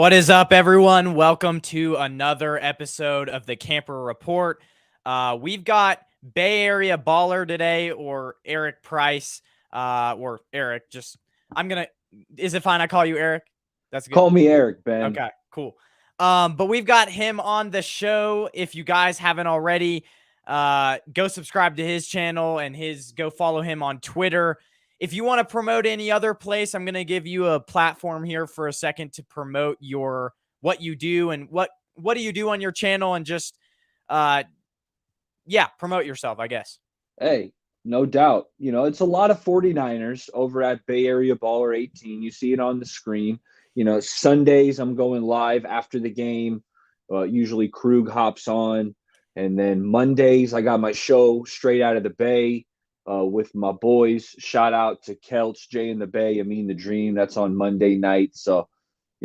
What is up, everyone? Welcome to another episode of the Camper Report. We've got Bay Area baller today, or Eric Price, or Eric. Is it fine I call you Eric? That's good. Call me Eric, Ben. Okay, cool. But we've got him on the show. If you guys haven't already, go subscribe to his channel and go follow him on Twitter. If you want to promote any other place, I'm going to give you a platform here for a second to promote what you do and what do you do on your channel, and just promote yourself, I guess. Hey, no doubt. It's a lot of 49ers over at Bay Area Baller 18. You see it on the screen. Sundays I'm going live after the game. Usually Krug hops on. And then Mondays I got my show straight out of the Bay with my boys. Shout out to Kelch, Jay in the Bay, Amin the Dream. That's on Monday night. So,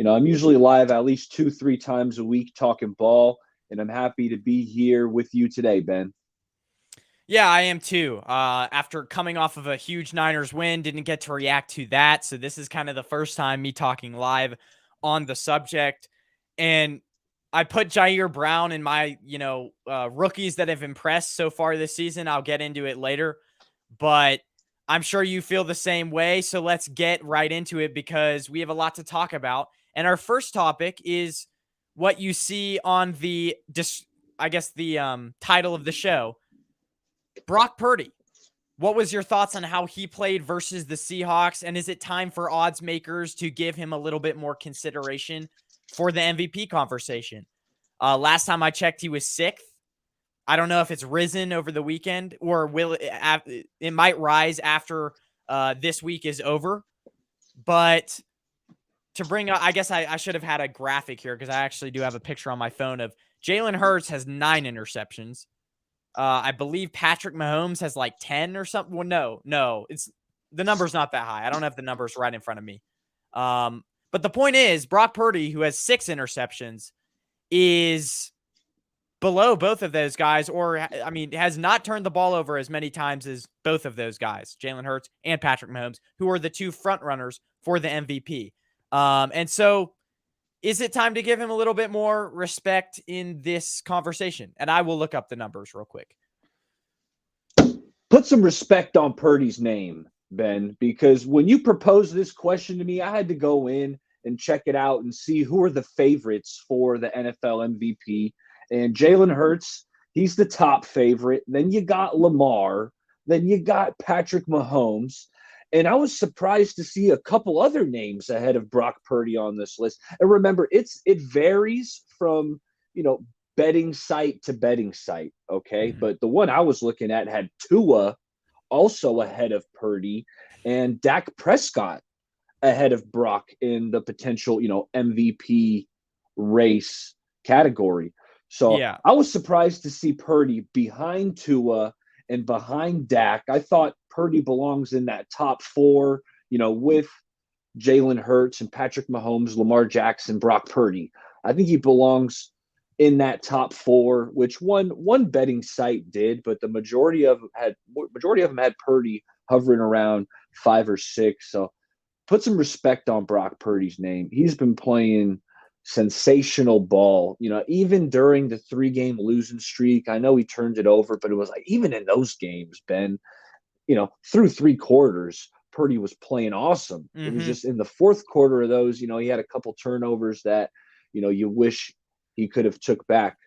I'm usually live at least 2-3 times a week talking ball. And I'm happy to be here with you today, Ben. Yeah, I am too. After coming off of a huge Niners win, didn't get to react to that. So this is kind of the first time me talking live on the subject. And I put Ji'Air Brown in my, rookies that have impressed so far this season. I'll get into it later, but I'm sure you feel the same way. So let's get right into it because we have a lot to talk about. And our first topic is what you see on the title of the show. Brock Purdy, what was your thoughts on how he played versus the Seahawks? And is it time for odds makers to give him a little bit more consideration for the MVP conversation? Last time I checked, he was 6th. I don't know if it's risen over the weekend or it might rise after this week is over. But to bring up, I guess I should have had a graphic here because I actually do have a picture on my phone of Jalen Hurts has 9 interceptions. I believe Patrick Mahomes has like 10 or something. Well, no, the number's not that high. I don't have the numbers right in front of me. But the point is, Brock Purdy, who has 6 interceptions, is below both of those guys, has not turned the ball over as many times as both of those guys, Jalen Hurts and Patrick Mahomes, who are the 2 front runners for the MVP. And so is it time to give him a little bit more respect in this conversation? And I will look up the numbers real quick. Put some respect on Purdy's name, Ben, because when you proposed this question to me, I had to go in and check it out and see who are the favorites for the NFL MVP. And Jalen Hurts, he's the top favorite. Then you got Lamar. Then you got Patrick Mahomes. And I was surprised to see a couple other names ahead of Brock Purdy on this list. And remember, it varies from, betting site to betting site, okay? Mm-hmm. But the one I was looking at had Tua also ahead of Purdy and Dak Prescott ahead of Brock in the potential, MVP race category. So yeah. I was surprised to see Purdy behind Tua and behind Dak. I thought Purdy belongs in that top 4, with Jalen Hurts and Patrick Mahomes, Lamar Jackson, Brock Purdy. I think he belongs in that top 4, which one betting site did, but the majority of them had Purdy hovering around 5 or 6. So put some respect on Brock Purdy's name. He's been playing sensational ball, even during the 3-game losing streak. I know he turned it over, but it was like, even in those games, Ben, through 3 quarters, Purdy was playing awesome. Mm-hmm. It was just in the 4th quarter of those, he had a couple turnovers that, you wish he could have took back.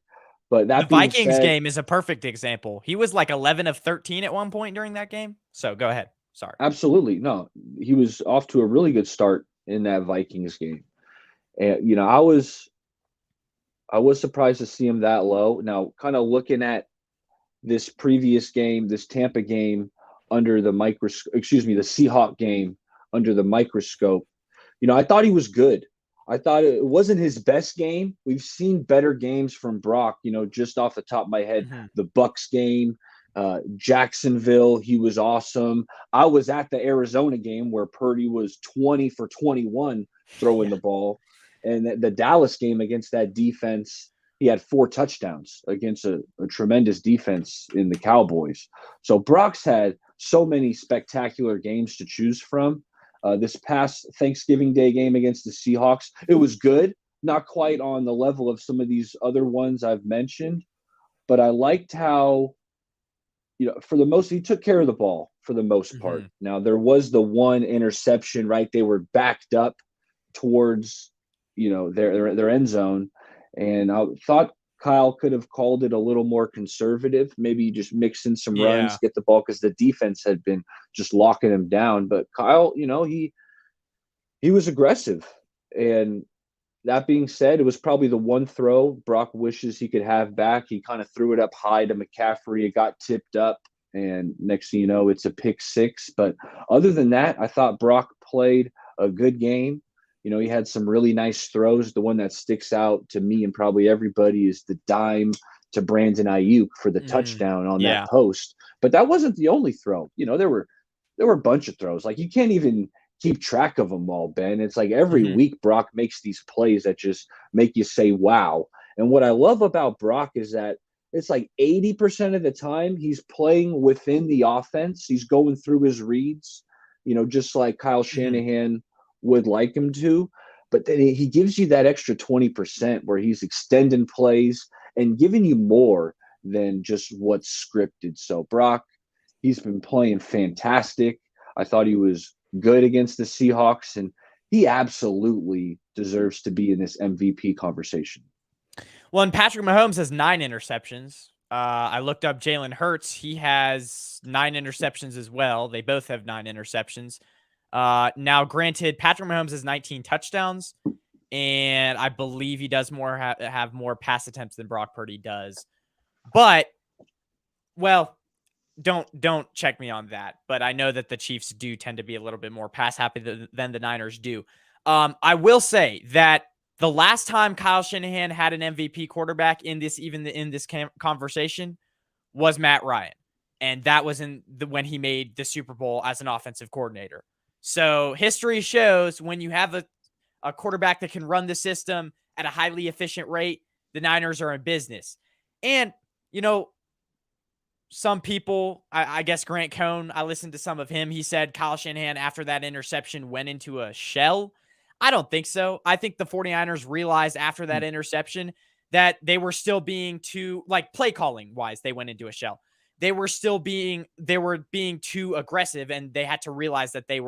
But that the Vikings game is a perfect example. He was like 11 of 13 at one point during that game. So go ahead. Sorry. Absolutely. No, he was off to a really good start in that Vikings game. And, I was surprised to see him that low. Now, kind of looking at this previous game, this Tampa game under the the Seahawks game under the microscope, I thought he was good. I thought it wasn't his best game. We've seen better games from Brock, just off the top of my head. Mm-hmm. The Bucs game, Jacksonville, he was awesome. I was at the Arizona game where Purdy was 20 for 21 throwing the ball. And the Dallas game against that defense, he had 4 touchdowns against a tremendous defense in the Cowboys. So Brock's had so many spectacular games to choose from. This past Thanksgiving Day game against the Seahawks, it was good. not quite on the level of some of these other ones I've mentioned, but I liked how, for the most, he took care of the ball for the most part. Now, there was the one interception, right? They were backed up towards, their end zone. And I thought Kyle could have called it a little more conservative, maybe just mix in some runs, get the ball, because the defense had been just locking him down. But Kyle, he was aggressive. And that being said, it was probably the one throw Brock wishes he could have back. He kind of threw it up high to McCaffrey. It got tipped up, and next thing you know, it's a pick six. But other than that, I thought Brock played a good game. He had some really nice throws. The one that sticks out to me and probably everybody is the dime to Brandon Ayuk for the touchdown on that post. But that wasn't the only throw. There were a bunch of throws. Like, you can't even keep track of them all, Ben. It's like every week Brock makes these plays that just make you say, wow. And what I love about Brock is that it's like 80% of the time he's playing within the offense. He's going through his reads, just like Kyle Shanahan would like him to. But then he gives you that extra 20% where he's extending plays and giving you more than just what's scripted. So Brock, he's been playing fantastic. I thought he was good against the Seahawks, and he absolutely deserves to be in this MVP conversation. Well, and Patrick Mahomes has 9 interceptions. I looked up Jalen Hurts. He has 9 interceptions as well. They both have 9 interceptions. Now, granted, Patrick Mahomes has 19 touchdowns, and I believe he does have more pass attempts than Brock Purdy does. But, well, don't check me on that. But I know that the Chiefs do tend to be a little bit more pass happy than the Niners do. I will say that the last time Kyle Shanahan had an MVP quarterback in this conversation was Matt Ryan. And that was when he made the Super Bowl as an offensive coordinator. So history shows when you have a quarterback that can run the system at a highly efficient rate, the Niners are in business. And, some people, I guess Grant Cohn, I listened to some of him. He said Kyle Shanahan, after that interception, went into a shell. I don't think so. I think the 49ers realized after that interception that they were still being too, like, play calling wise, they went into a shell. They were being too aggressive, and they had to realize that they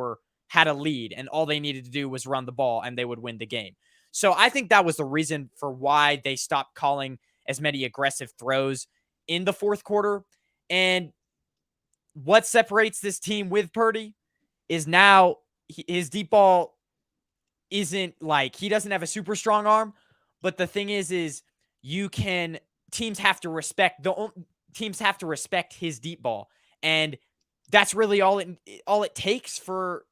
had a lead, and all they needed to do was run the ball, and they would win the game. So I think that was the reason for why they stopped calling as many aggressive throws in the fourth quarter. And what separates this team with Purdy is now his deep ball isn't like, he doesn't have a super strong arm, but the thing is teams have to respect his deep ball. And that's really all it takes for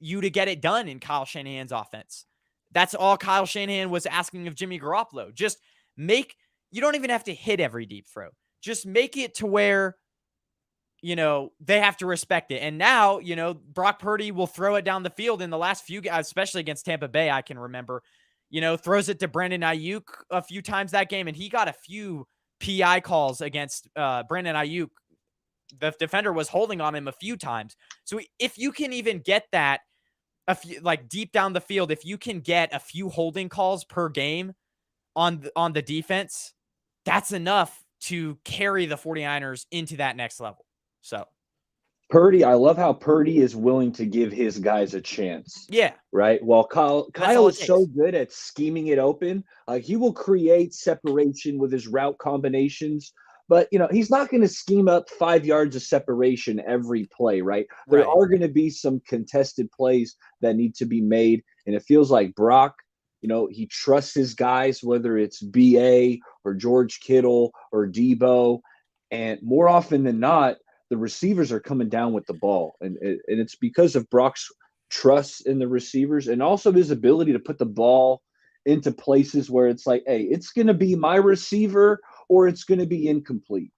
you to get it done in Kyle Shanahan's offense. That's all Kyle Shanahan was asking of Jimmy Garoppolo. You don't even have to hit every deep throw. Just make it to where, they have to respect it. And now, Brock Purdy will throw it down the field in the last few guys, especially against Tampa Bay. I can remember, throws it to Brandon Ayuk a few times that game. And he got a few PI calls against Brandon Ayuk. The defender was holding on him a few times. So if you can even get that deep down the field, if you can get a few holding calls per game on the defense, that's enough to carry the 49ers into that next level. So Purdy, I love how Purdy is willing to give his guys a chance. Yeah. Right? While Kyle is so good at scheming it open, he will create separation with his route combinations. But, he's not going to scheme up 5 yards of separation every play, right? There are going to be some contested plays that need to be made. And it feels like Brock, he trusts his guys, whether it's BA or George Kittle or Debo. And more often than not, the receivers are coming down with the ball. And it's because of Brock's trust in the receivers and also his ability to put the ball into places where it's like, hey, it's going to be my receiver or it's going to be incomplete.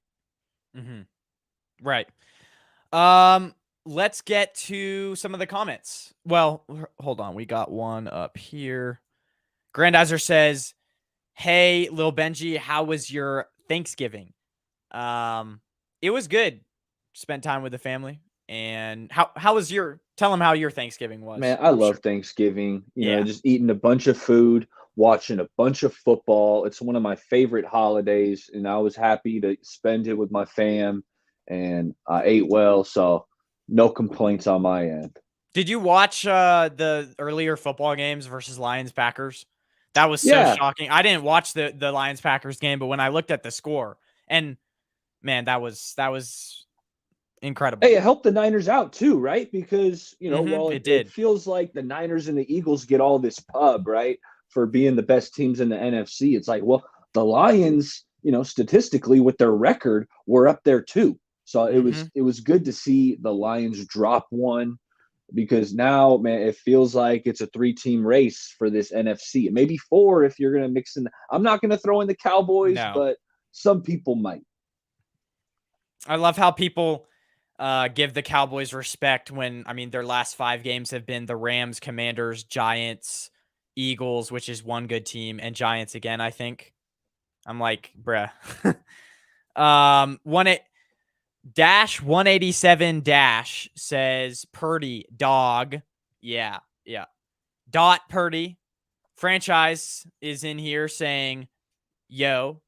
Right. Let's get to some of the comments. Well, hold on. We got one up here. Grandizer says, hey, Lil Benji, how was your Thanksgiving? It was good. Spent time with the family. And how was tell them how your Thanksgiving was. Man, I love Thanksgiving. Just eating a bunch of food, watching a bunch of football. It's one of my favorite holidays, and I was happy to spend it with my fam, and I ate well, so no complaints on my end. Did you watch the earlier football games versus Lions Packers? That was so Yeah. shocking. I didn't watch the Lions Packers game, but when I looked at the score, and man, that was incredible. Hey, it helped the Niners out too, right? Because, while It it did. feels like the Niners and the Eagles get all this pub, right, for being the best teams in the NFC, it's like, well, the Lions, statistically with their record, were up there too. So it was good to see the Lions drop one, because now, man, it feels like it's a 3-team race for this NFC. Maybe 4 if you're going to mix in. I'm not going to throw in the Cowboys, No. but some people might. I love how people give the Cowboys respect when, their last 5 games have been the Rams, Commanders, Giants, Eagles, which is one good team, and Giants again, I think. I'm like, bruh. 187 says Purdy dog. Yeah. Dot Purdy franchise is in here saying, yo,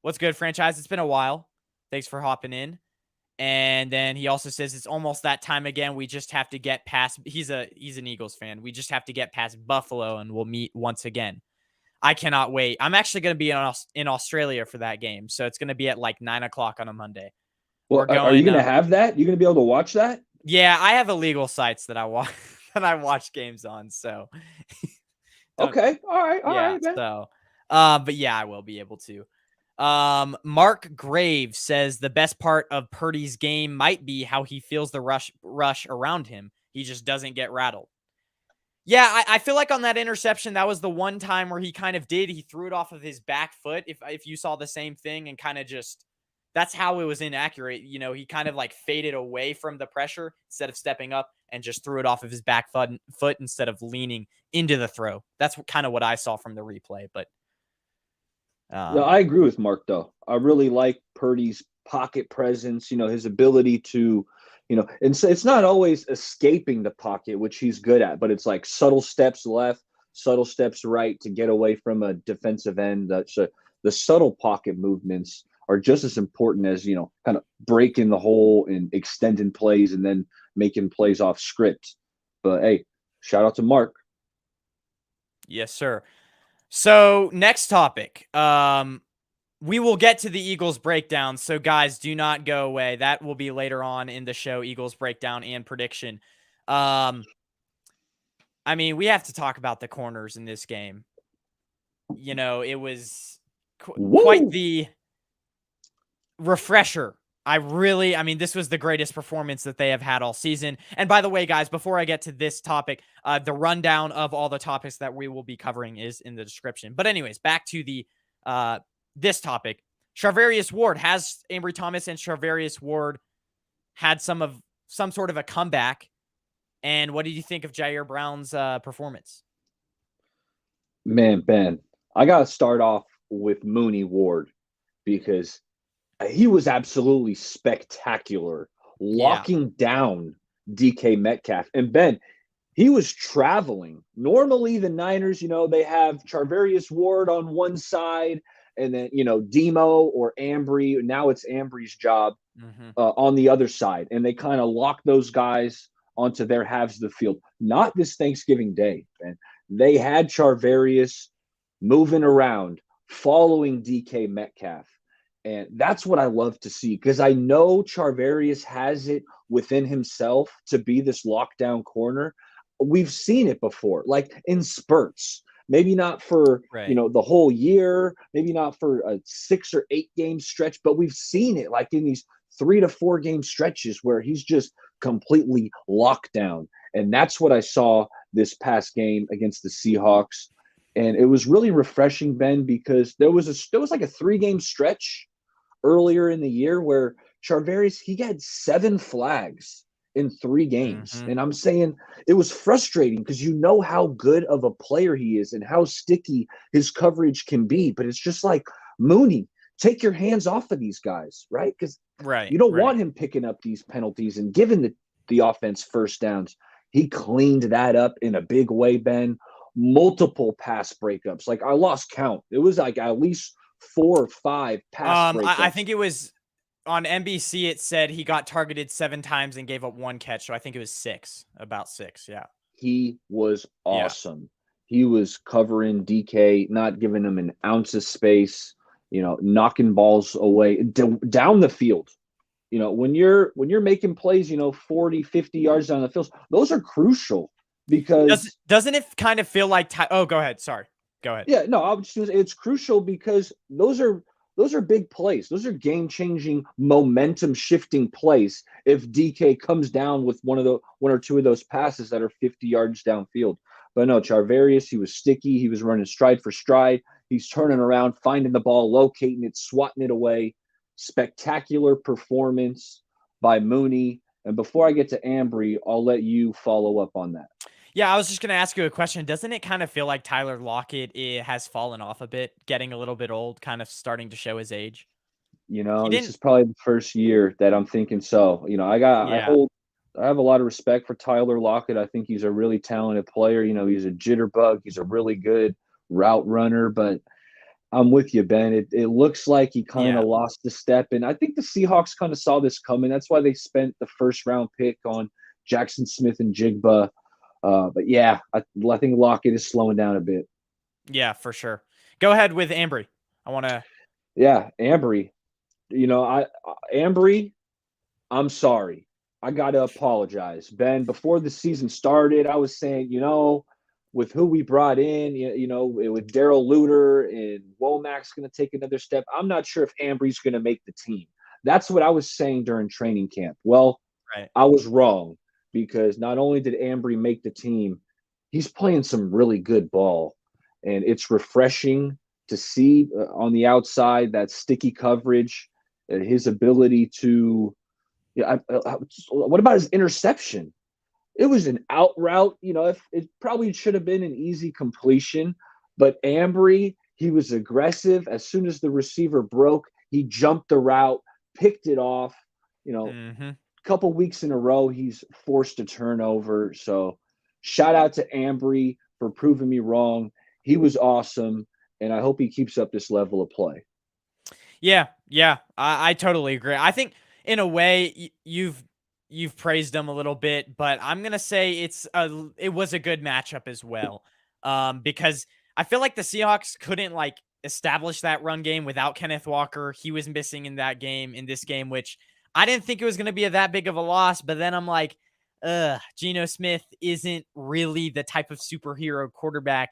what's good, franchise? It's been a while. Thanks for hopping in. And then he also says it's almost that time again. We just have to get past. He's an Eagles fan. We just have to get past Buffalo, and we'll meet once again. I cannot wait. I'm actually going to be in Australia for that game, so it's going to be at like 9:00 on a Monday. Well, are you going to have that? You're going to be able to watch that? Yeah, I have illegal sites that I watch games on. So okay, all right, man. So, but yeah, I will be able to. Mark Graves says the best part of Purdy's game might be how he feels the rush around him. He just doesn't get rattled. Yeah, I feel like on that interception, that was the one time where he kind of did. He threw it off of his back foot. If you saw the same thing, and kind of just, that's how it was inaccurate. He kind of like faded away from the pressure instead of stepping up, and just threw it off of his back foot instead of leaning into the throw. That's kind of what I saw from the replay. But no, I agree with Mark, though. I really like Purdy's pocket presence, his ability to, and so it's not always escaping the pocket, which he's good at, but it's like subtle steps left, subtle steps right to get away from a defensive end. So the subtle pocket movements are just as important as, kind of breaking the hole and extending plays and then making plays off script. But hey, shout out to Mark. Yes, sir. So next topic, we will get to the Eagles breakdown. So guys, do not go away. That will be later on in the show, Eagles breakdown and prediction. We have to talk about the corners in this game. It was quite the refresher. This was the greatest performance that they have had all season. And by the way, guys, before I get to this topic, the rundown of all the topics that we will be covering is in the description. But anyways, back to the this topic. Charvarius Ward, has Ambry Thomas and Charvarius Ward had some sort of a comeback? And what did you think of Ji'Air Brown's performance? Man, Ben, I got to start off with Mooney Ward, because he was absolutely spectacular, locking down DK Metcalf. And Ben, he was traveling. Normally the Niners, they have Charvarius Ward on one side, and then, Demo or Ambry. Now it's Ambry's job on the other side. And they kind of lock those guys onto their halves of the field. Not this Thanksgiving Day, man. They had Charvarius moving around, following DK Metcalf. And that's what I love to see, because I know Charvarius has it within himself to be this lockdown corner. We've seen it before, like in spurts. Maybe not for, the whole year, maybe not for a 6 or 8 game stretch, but we've seen it like in these 3 to 4 game stretches where he's just completely locked down. And that's what I saw this past game against the Seahawks. And it was really refreshing, Ben, because there was like a 3-game stretch earlier in the year where Charvarius, he had 7 flags in 3 games. And I'm saying it was frustrating, because how good of a player he is and how sticky his coverage can be. But it's just like, Mooney, take your hands off of these guys, right? Because you don't want him picking up these penalties and giving the offense first downs. He cleaned that up in a big way, Ben. multiple pass breakups. Like I lost count. It was like at least 4 or 5 pass breakups. I think it was on NBC. It said he got targeted 7 times and gave up 1 catch. So I think it was 6, about 6. Yeah. He was awesome. Yeah. He was covering DK, not giving him an ounce of space, knocking balls away down the field. When you're making plays, 40, 50 yards down the field, those are crucial because doesn't it kind of feel like oh, go ahead. Sorry. Go ahead. Yeah, no, it's crucial because those are big plays. Those are game-changing, momentum-shifting plays if DK comes down with one or two of those passes that are 50 yards downfield. But no, Charvarius, he was sticky. He was running stride for stride. He's turning around, finding the ball, locating it, swatting it away. Spectacular performance by Mooney. And before I get to Ambry, I'll let you follow up on that. Yeah, I was just going to ask you a question. Doesn't it kind of feel like Tyler Lockett has fallen off a bit, getting a little bit old, kind of starting to show his age? This is probably the first year that I'm thinking so. I have a lot of respect for Tyler Lockett. I think he's a really talented player. He's a jitterbug. He's a really good route runner, but I'm with you, Ben. It looks like he kind of lost the step, and I think the Seahawks kind of saw this coming. That's why they spent the first round pick on Jackson Smith and Jigba. But yeah, I think Lockett is slowing down a bit. Yeah, for sure. Go ahead with Ambry. I want to. Yeah, Ambry. Ambry, I'm sorry. I got to apologize. Ben, before the season started, I was saying, with who we brought in, with Darrell Luter and Womack's going to take another step, I'm not sure if Ambry's going to make the team. That's what I was saying during training camp. Well, right. I was wrong. Because not only did Ambry make the team, he's playing some really good ball. And it's refreshing to see on the outside that sticky coverage, his ability to what about his interception? It was an out route. It probably should have been an easy completion. But Ambry, he was aggressive. As soon as the receiver broke, he jumped the route, picked it off, couple weeks in a row, he's forced a turnover. So shout out to Ambry for proving me wrong. He was awesome, and I hope he keeps up this level of play. Yeah, I totally agree. I think in a way you've praised him a little bit, but I'm gonna say it was a good matchup as well, because I feel like the Seahawks couldn't establish that run game without Kenneth Walker. He was missing in this game, which I didn't think it was going to be that big of a loss, but then I'm like, Geno Smith isn't really the type of superhero quarterback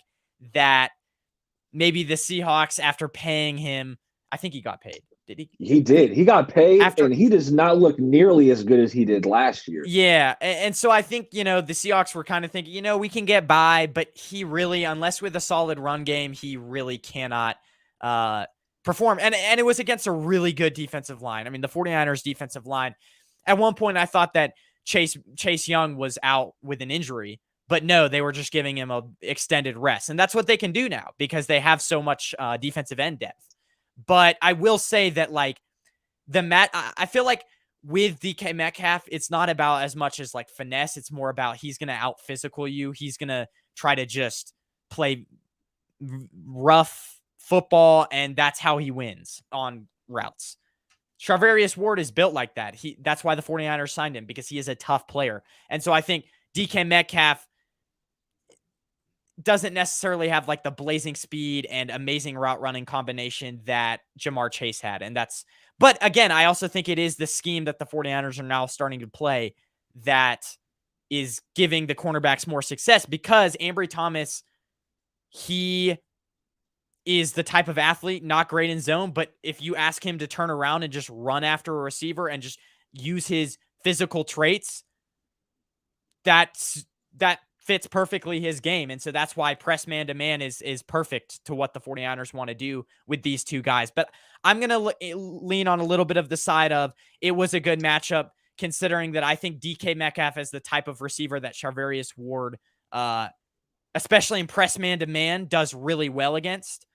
that maybe the Seahawks, after paying him, I think he got paid. Did he? He did. He got paid, and he does not look nearly as good as he did last year. Yeah, and so I think, the Seahawks were kind of thinking, we can get by, but he really, unless with a solid run game, he really cannot perform. And it was against a really good defensive line. I mean, the 49ers defensive line, at one point I thought that Chase Young was out with an injury, but no, they were just giving him a extended rest. And that's what they can do now because they have so much defensive end depth. But I will say that I feel like with DK Metcalf, it's not about as much as finesse. It's more about he's going to out physical you. He's going to try to just play rough football, and that's how he wins on routes. Charvarius Ward is built like that. That's why the 49ers signed him, because he is a tough player. And so I think DK Metcalf doesn't necessarily have the blazing speed and amazing route running combination that Jamar Chase had. But again, I also think it is the scheme that the 49ers are now starting to play that is giving the cornerbacks more success, because Ambry Thomas, he is the type of athlete, not great in zone, but if you ask him to turn around and just run after a receiver and just use his physical traits, that fits perfectly his game. And so that's why press man to man is perfect to what the 49ers want to do with these two guys. But I'm going to lean on a little bit of the side of it was a good matchup, considering that I think DK Metcalf is the type of receiver that Charvarius Ward, especially in press man to man, does really well against.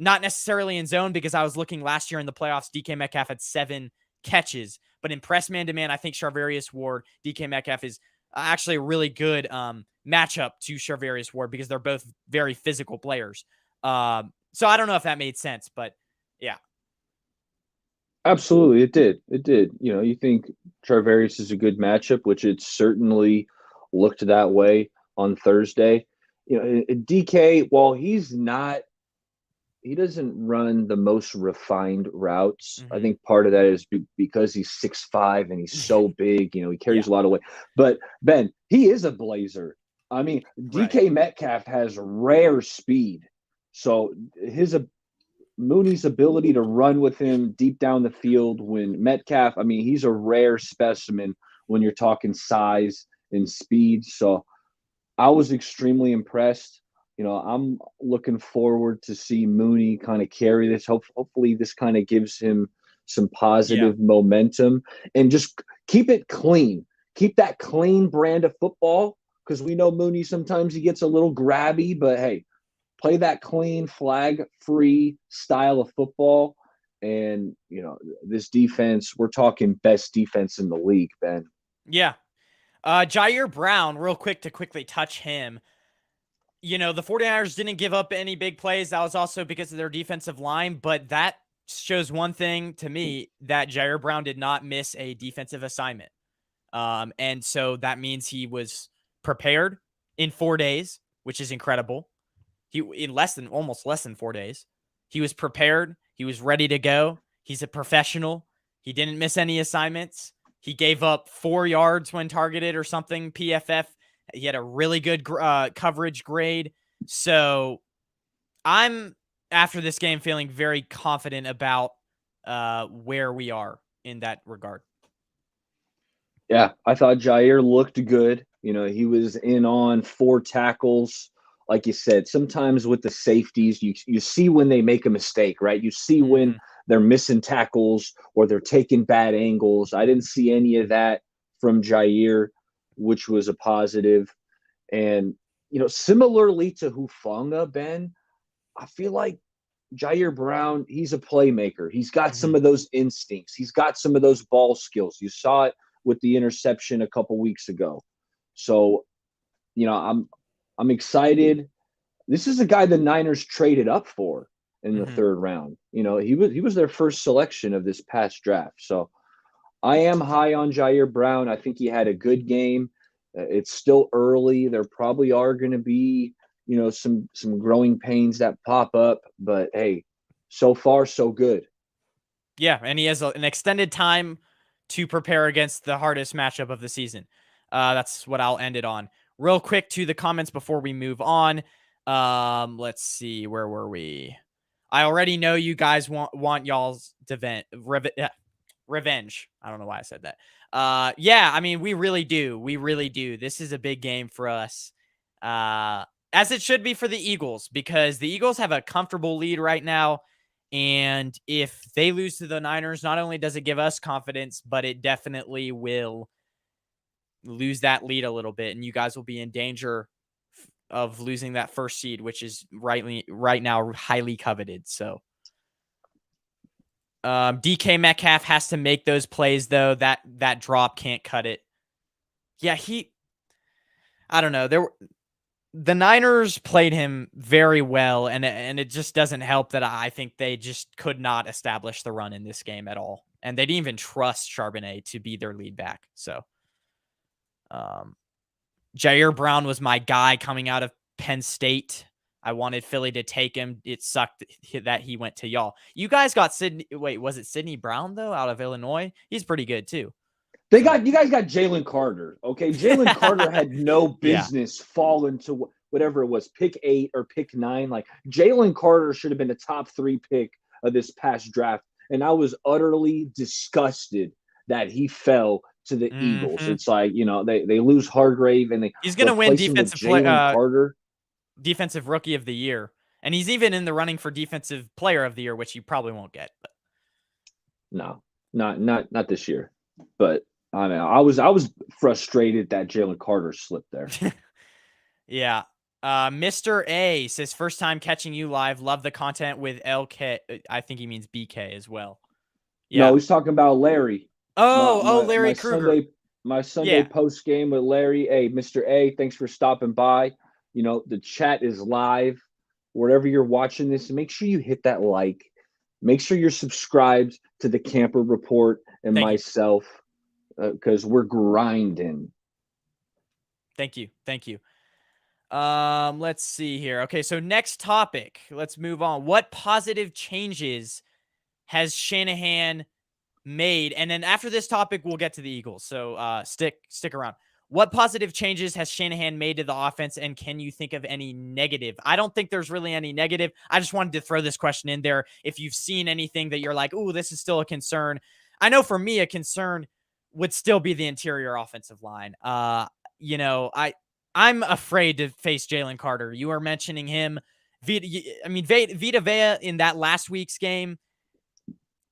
Not necessarily in zone, because I was looking last year in the playoffs, DK Metcalf had 7 catches. But in press man to man, I think Charvarius Ward, DK Metcalf is actually a really good matchup to Charvarius Ward because they're both very physical players. So I don't know if that made sense, but yeah. Absolutely, it did. It did. You think Charvarius is a good matchup, which it certainly looked that way on Thursday. DK, while he doesn't run the most refined routes. I think part of that is because he's 6'5" and he's so big. He carries a lot of weight. But Ben, he is a blazer. I mean, DK Metcalf has rare speed. So Mooney's ability to run with him deep down the field when Metcalf, I mean, he's a rare specimen when you're talking size and speed. So I was extremely impressed. I'm looking forward to see Mooney kind of carry this. Hopefully this kind of gives him some positive momentum and just keep it clean. Keep that clean brand of football because we know Mooney sometimes he gets a little grabby, but hey, play that clean, flag-free style of football. And, this defense, we're talking best defense in the league, Ben. Yeah. Ji'Air Brown, real quick to quickly touch him. The 49ers didn't give up any big plays. That was also because of their defensive line, but that shows one thing to me, that Ji'Air Brown did not miss a defensive assignment. And so that means he was prepared in 4 days, which is incredible. In almost less than 4 days. He was prepared. He was ready to go. He's a professional. He didn't miss any assignments. He gave up 4 yards when targeted or something, PFF. He had a really good coverage grade. So I'm, after this game, feeling very confident about where we are in that regard. Yeah, I thought Ji'Air looked good. He was in on 4 tackles. Like you said, sometimes with the safeties, you see when they make a mistake, right? You see when they're missing tackles or they're taking bad angles. I didn't see any of that from Ji'Air, which was a positive. And, similarly to Hufanga, Ben, I feel like Ji'Air Brown, he's a playmaker. He's got some of those instincts. He's got some of those ball skills. You saw it with the interception a couple weeks ago. So, I'm excited. This is a guy the Niners traded up for in the 3rd round. He was their first selection of this past draft. So I am high on Ji'Air Brown. I think he had a good game. It's still early. There probably are going to be, some growing pains that pop up. But hey, so far so good. Yeah, and he has an extended time to prepare against the hardest matchup of the season. That's what I'll end it on. Real quick to the comments before we move on. Let's see, where were we? I already know you guys want y'all's revenge. I don't know why I said that. Yeah, I mean, we really do. We really do. This is a big game for us. As it should be for the Eagles, because the Eagles have a comfortable lead right now. And if they lose to the Niners, not only does it give us confidence, but it definitely will lose that lead a little bit, and you guys will be in danger of losing that first seed, which is right now highly coveted. So DK Metcalf has to make those plays, though. That drop can't cut it. Yeah, I don't know. The Niners played him very well, and it just doesn't help that I think they just could not establish the run in this game at all, and they didn't even trust Charbonnet to be their lead back. So Ji'Air Brown was my guy coming out of Penn State. I wanted Philly to take him. It sucked that he went to y'all. You guys got Sydney. Wait, was it Sidney Brown though, out of Illinois? He's pretty good too. You guys got Jalen Carter. Okay, Jalen Carter had no business falling to whatever it was, pick 8 or pick 9. Like Jalen Carter should have been a top 3 pick of this past draft, and I was utterly disgusted that he fell to the Eagles. It's like, they lose Hargrave and he's going to win Carter. Defensive Rookie of the Year, and he's even in the running for Defensive Player of the Year, which he probably won't get. But no, not this year. But I mean, I was frustrated that Jalen Carter slipped there. Yeah. Mr. A says, first time catching you live. Love the content with LK. I think he means BK as well. Yeah. No, he's talking about Larry. Larry Krueger. my Sunday Yeah. post game with Larry. Hey, Mr. A, thanks for stopping by. The chat is live. Wherever you're watching this, make sure you hit that like. Make sure you're subscribed to the Camper Report and Thank you. myself because we're grinding. Thank you. Thank you. Let's see here. Okay, so next topic. Let's move on. What positive changes has Shanahan made? And then after this topic, we'll get to the Eagles. So stick around. What positive changes has Shanahan made to the offense, and can you think of any negative? I don't think there's really any negative. I just wanted to throw this question in there. If you've seen anything that you're like, "Ooh, this is still a concern." I know for me, a concern would still be the interior offensive line. I'm afraid to face Jalen Carter. You were mentioning him. Vita Vea in that last week's game,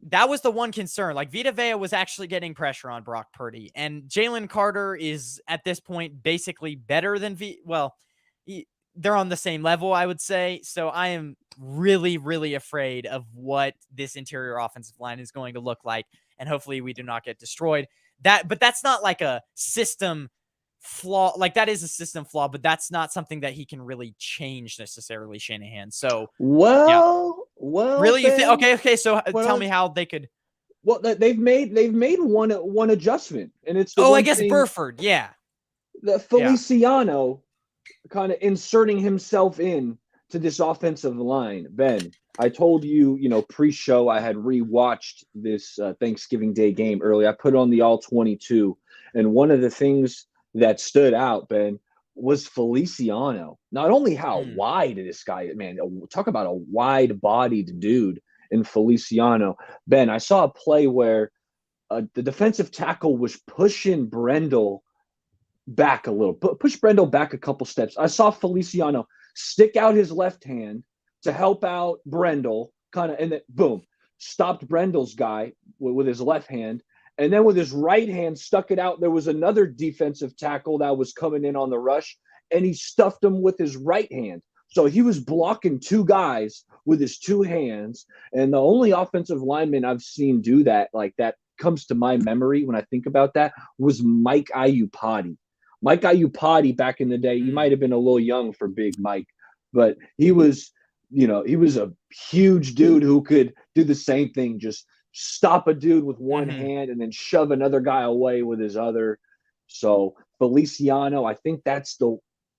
that was the one concern. Like, Vita Vea was actually getting pressure on Brock Purdy, and Jalen Carter is at this point basically better than they're on the same level, I would say. So I am really, really afraid of what this interior offensive line is going to look like, and hopefully we do not get destroyed. But that's not like a system flaw. Like, that is a system flaw, but that's not something that he can really change necessarily, Shanahan. So really, you think? Okay. So tell me how they could. Well, they've made one adjustment, and it's I guess Burford. Yeah, the Feliciano kind of inserting himself in to this offensive line. Ben, I told you, pre-show I had rewatched this Thanksgiving Day game early. I put on the all 22, and one of the things that stood out, Ben, was Feliciano. Not only how wide this guy, man, talk about a wide-bodied dude in Feliciano. Ben, I saw a play where the defensive tackle was pushing Brendel back a little, push Brendel back a couple steps. I saw Feliciano stick out his left hand to help out Brendel, and then boom, stopped Brendel's guy with his left hand. And then with his right hand, stuck it out. There was another defensive tackle that was coming in on the rush, and he stuffed him with his right hand. So he was blocking two guys with his two hands. And the only offensive lineman I've seen do that, like that comes to my memory when I think about that, was Mike Iupati. Mike Iupati back in the day, he might have been a little young for Big Mike, but he was a huge dude who could do the same thing, just stop a dude with one hand and then shove another guy away with his other. So Feliciano, I think that's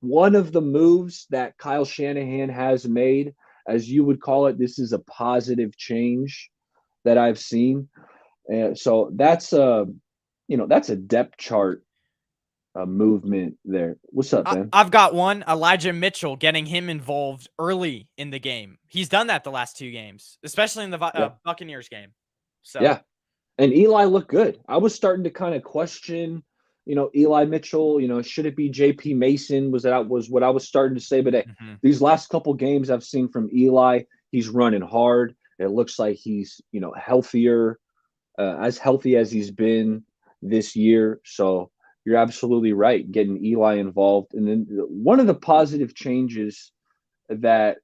one of the moves that Kyle Shanahan has made, as you would call it. This is a positive change that I've seen. So that's a depth chart movement there. What's up, man? I've got one. Elijah Mitchell, getting him involved early in the game. He's done that the last two games, especially in the Buccaneers game. So yeah, and Eli looked good. I was starting to kind of question, Eli Mitchell. Should it be J.P. Mason? Was what I was starting to say. But these last couple games I've seen from Eli, he's running hard. It looks like he's healthier, as healthy as he's been this year. So you're absolutely right, getting Eli involved. And then one of the positive changes that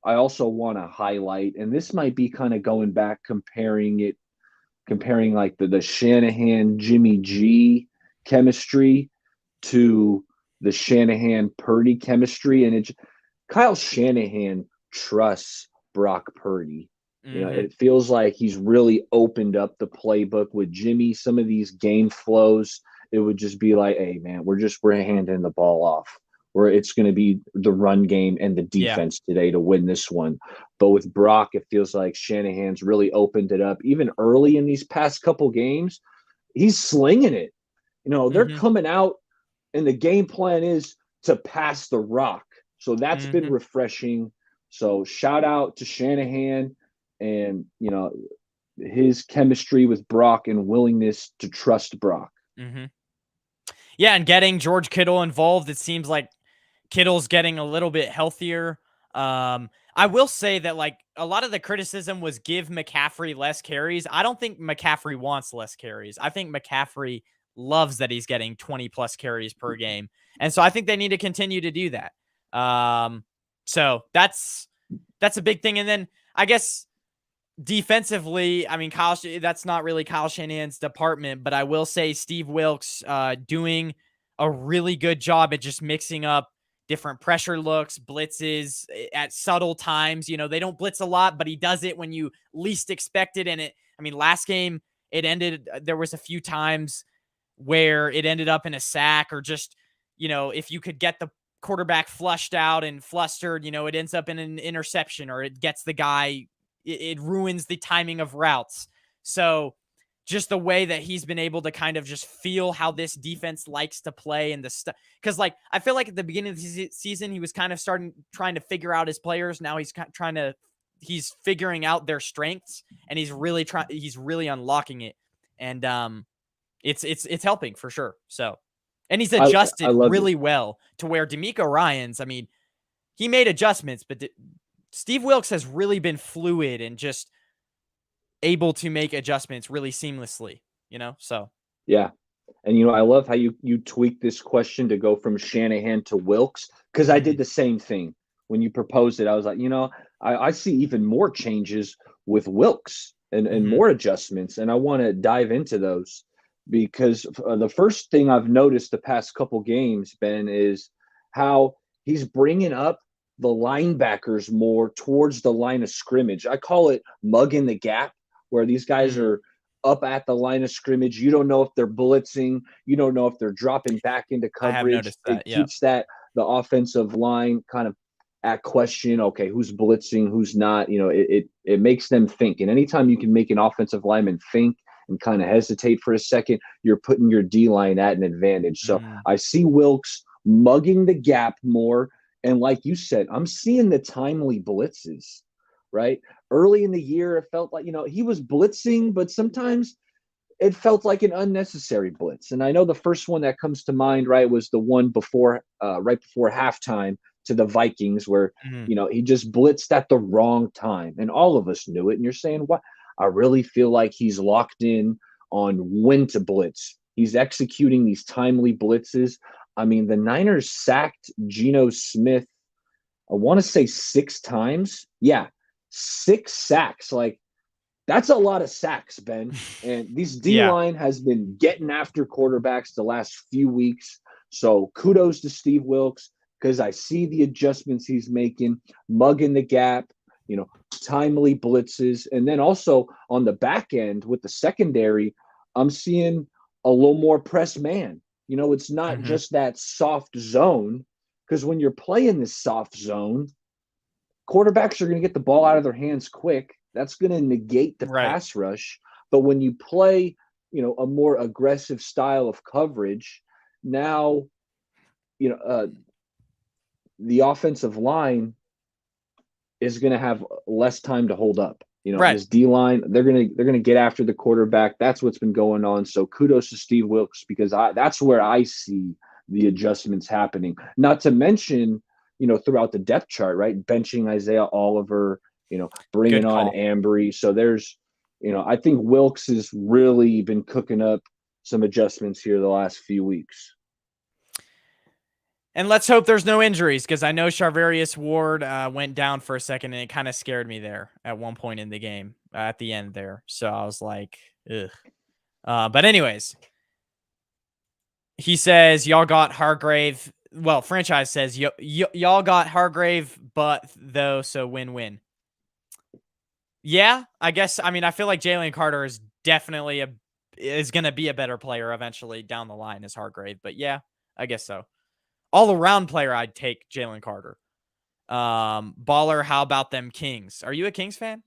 I also want to highlight, and this might be kind of going back, comparing like the Shanahan Jimmy G chemistry to the Shanahan Purdy chemistry. And Kyle Shanahan trusts Brock Purdy. It feels like he's really opened up the playbook with Jimmy. Some of these game flows, it would just be like, hey man, we're handing the ball off. Where it's going to be the run game and the defense today to win this one. But with Brock, it feels like Shanahan's really opened it up. Even early in these past couple games, he's slinging it. They're coming out, and the game plan is to pass the rock. So that's been refreshing. So shout out to Shanahan and, his chemistry with Brock and willingness to trust Brock. Yeah, and getting George Kittle involved, it seems like Kittle's getting a little bit healthier. I will say that, like, a lot of the criticism was give McCaffrey less carries. I don't think McCaffrey wants less carries. I think McCaffrey loves that he's getting 20 plus carries per game. And so I think they need to continue to do that. So that's a big thing. And then I guess defensively, I mean, that's not really Kyle Shanahan's department, but I will say Steve Wilkes doing a really good job at just mixing up different pressure looks, blitzes at subtle times. You know, they don't blitz a lot, but he does it when you least expect it. And I mean, last game, there was a few times where it ended up in a sack, or just, you know, if you could get the quarterback flushed out and flustered, you know, it ends up in an interception, or it gets the guy, it ruins the timing of routes. So just the way that he's been able to kind of just feel how this defense likes to play, and the stuff. Because, like, I feel like at the beginning of the season, he was kind of trying to figure out his players. Now he's figuring out their strengths, and he's really unlocking it. And it's helping for sure. So, and he's adjusted really well to where DeMeco Ryans, I mean, he made adjustments, but Steve Wilkes has really been fluid and just able to make adjustments really seamlessly, you know? So, yeah. And, you know, I love how you tweak this question to go from Shanahan to Wilkes, because I did the same thing when you proposed it. I was like, you know, I see even more changes with Wilkes and more adjustments, and I want to dive into those, because the first thing I've noticed the past couple games, Ben, is how he's bringing up the linebackers more towards the line of scrimmage. I call it mugging the gap, where these guys are up at the line of scrimmage. You don't know if they're blitzing. You don't know if they're dropping back into coverage. I have noticed that, it keeps the offensive line kind of at question. Okay, who's blitzing, who's not? You know, it makes them think. And anytime you can make an offensive lineman think and kind of hesitate for a second, you're putting your D-line at an advantage. So I see Wilkes mugging the gap more. And like you said, I'm seeing the timely blitzes, right? Early in the year, it felt like, you know, he was blitzing, but sometimes it felt like an unnecessary blitz. And I know the first one that comes to mind, right, was the one right before halftime to the Vikings, where, you know, he just blitzed at the wrong time. And all of us knew it. And you're saying, what? I really feel like he's locked in on when to blitz. He's executing these timely blitzes. I mean, the Niners sacked Geno Smith, I want to say 6 times. Yeah, 6 sacks. Like, that's a lot of sacks, Ben. And this D-line has been getting after quarterbacks the last few weeks. So kudos to Steve Wilkes, because I see the adjustments he's making, mugging the gap, you know, timely blitzes. And then also on the back end with the secondary, I'm seeing a little more press man. You know, it's not just that soft zone, because when you're playing this soft zone, quarterbacks are going to get the ball out of their hands quick. That's going to negate the pass rush. But when you play, you know, a more aggressive style of coverage, now, you know, the offensive line is going to have less time to hold up. You know, this D-line, they're gonna get after the quarterback. That's what's been going on. So kudos to Steve Wilkes, because that's where I see the adjustments happening. Not to mention, you know, throughout the depth chart, right? Benching Isaiah Oliver, you know, bringing on Ambry. So there's, you know, I think Wilkes has really been cooking up some adjustments here the last few weeks. And let's hope there's no injuries, because I know Charvarius Ward went down for a second, and it kind of scared me there at one point in the game at the end there. So I was like, ugh. But anyways, he says, y'all got Hargrave. Well, franchise says, y'all got Hargrave, but though, so win-win. Yeah, I guess. I mean, I feel like Jalen Carter is definitely is going to be a better player eventually down the line as Hargrave. But yeah, I guess so. All-around player, I'd take Jalen Carter. Baller, how about them Kings? Are you a Kings fan?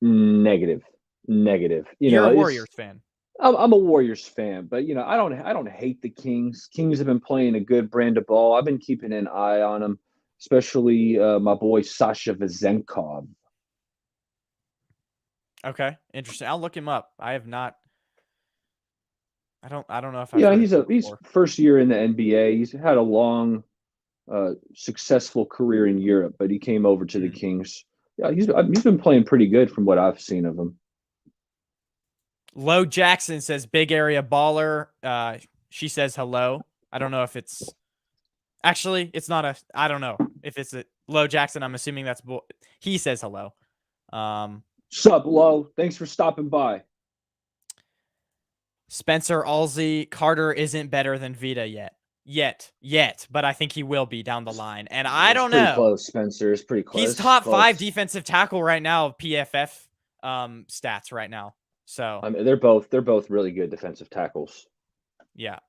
Negative. You're a Warriors fan. I'm a Warriors fan, but, you know, I don't hate the Kings. Kings have been playing a good brand of ball. I've been keeping an eye on them, especially my boy Sasha Vezenkov. Okay, interesting. I'll look him up. I have not. I don't know if he's first year in the NBA. He's had a long, successful career in Europe, but he came over to the Kings. Yeah, he's been playing pretty good from what I've seen of him. Lo Jackson says big area baller. She says hello. I don't know if it's actually it's not a. I don't know if it's a Lo Jackson. I'm assuming that's he says hello. Sup, Lo? Thanks for stopping by. Spencer Alsey, Carter isn't better than Vita yet, but I think he will be down the line. And I It's don't pretty know. close, Spencer. It's pretty He's close. top 5 Close. defensive tackle right now of PFF stats right now. So I mean, they're both really good defensive tackles. yeah.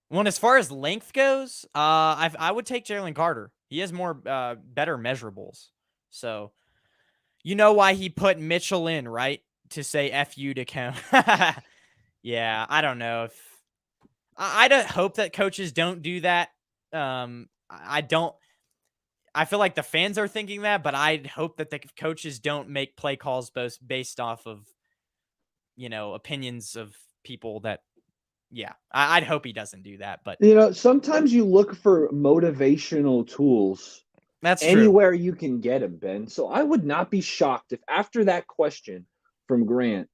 Well, as far as length goes, I would take Jalen Carter. He has more better measurables. So you know why he put Mitchell in, right? To say F you to Cone. Yeah, I don't know if I don't hope that coaches don't do that. I don't. I feel like the fans are thinking that, but I hope that the coaches don't make play calls based off of opinions of people that. Yeah, I'd hope he doesn't do that, but Sometimes you look for motivational tools that's true. anywhere you can get them, Ben. So I would not be shocked if after that question from Grant,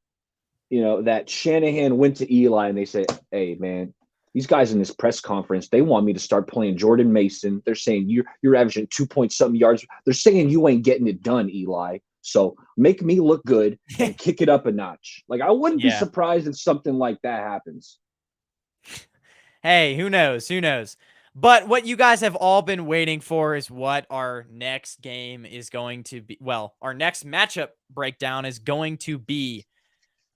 that Shanahan went to Eli and they said, "Hey, man, these guys in this press conference, they want me to start playing Jordan Mason. They're saying you're averaging 2 point something yards. They're saying you ain't getting it done, Eli. So make me look good and kick it up a notch." Like, I wouldn't be Yeah. surprised if something like that happens. Hey, who knows? Who knows? But what you guys have all been waiting for is what our next game is going to be. Well, our next matchup breakdown is going to be.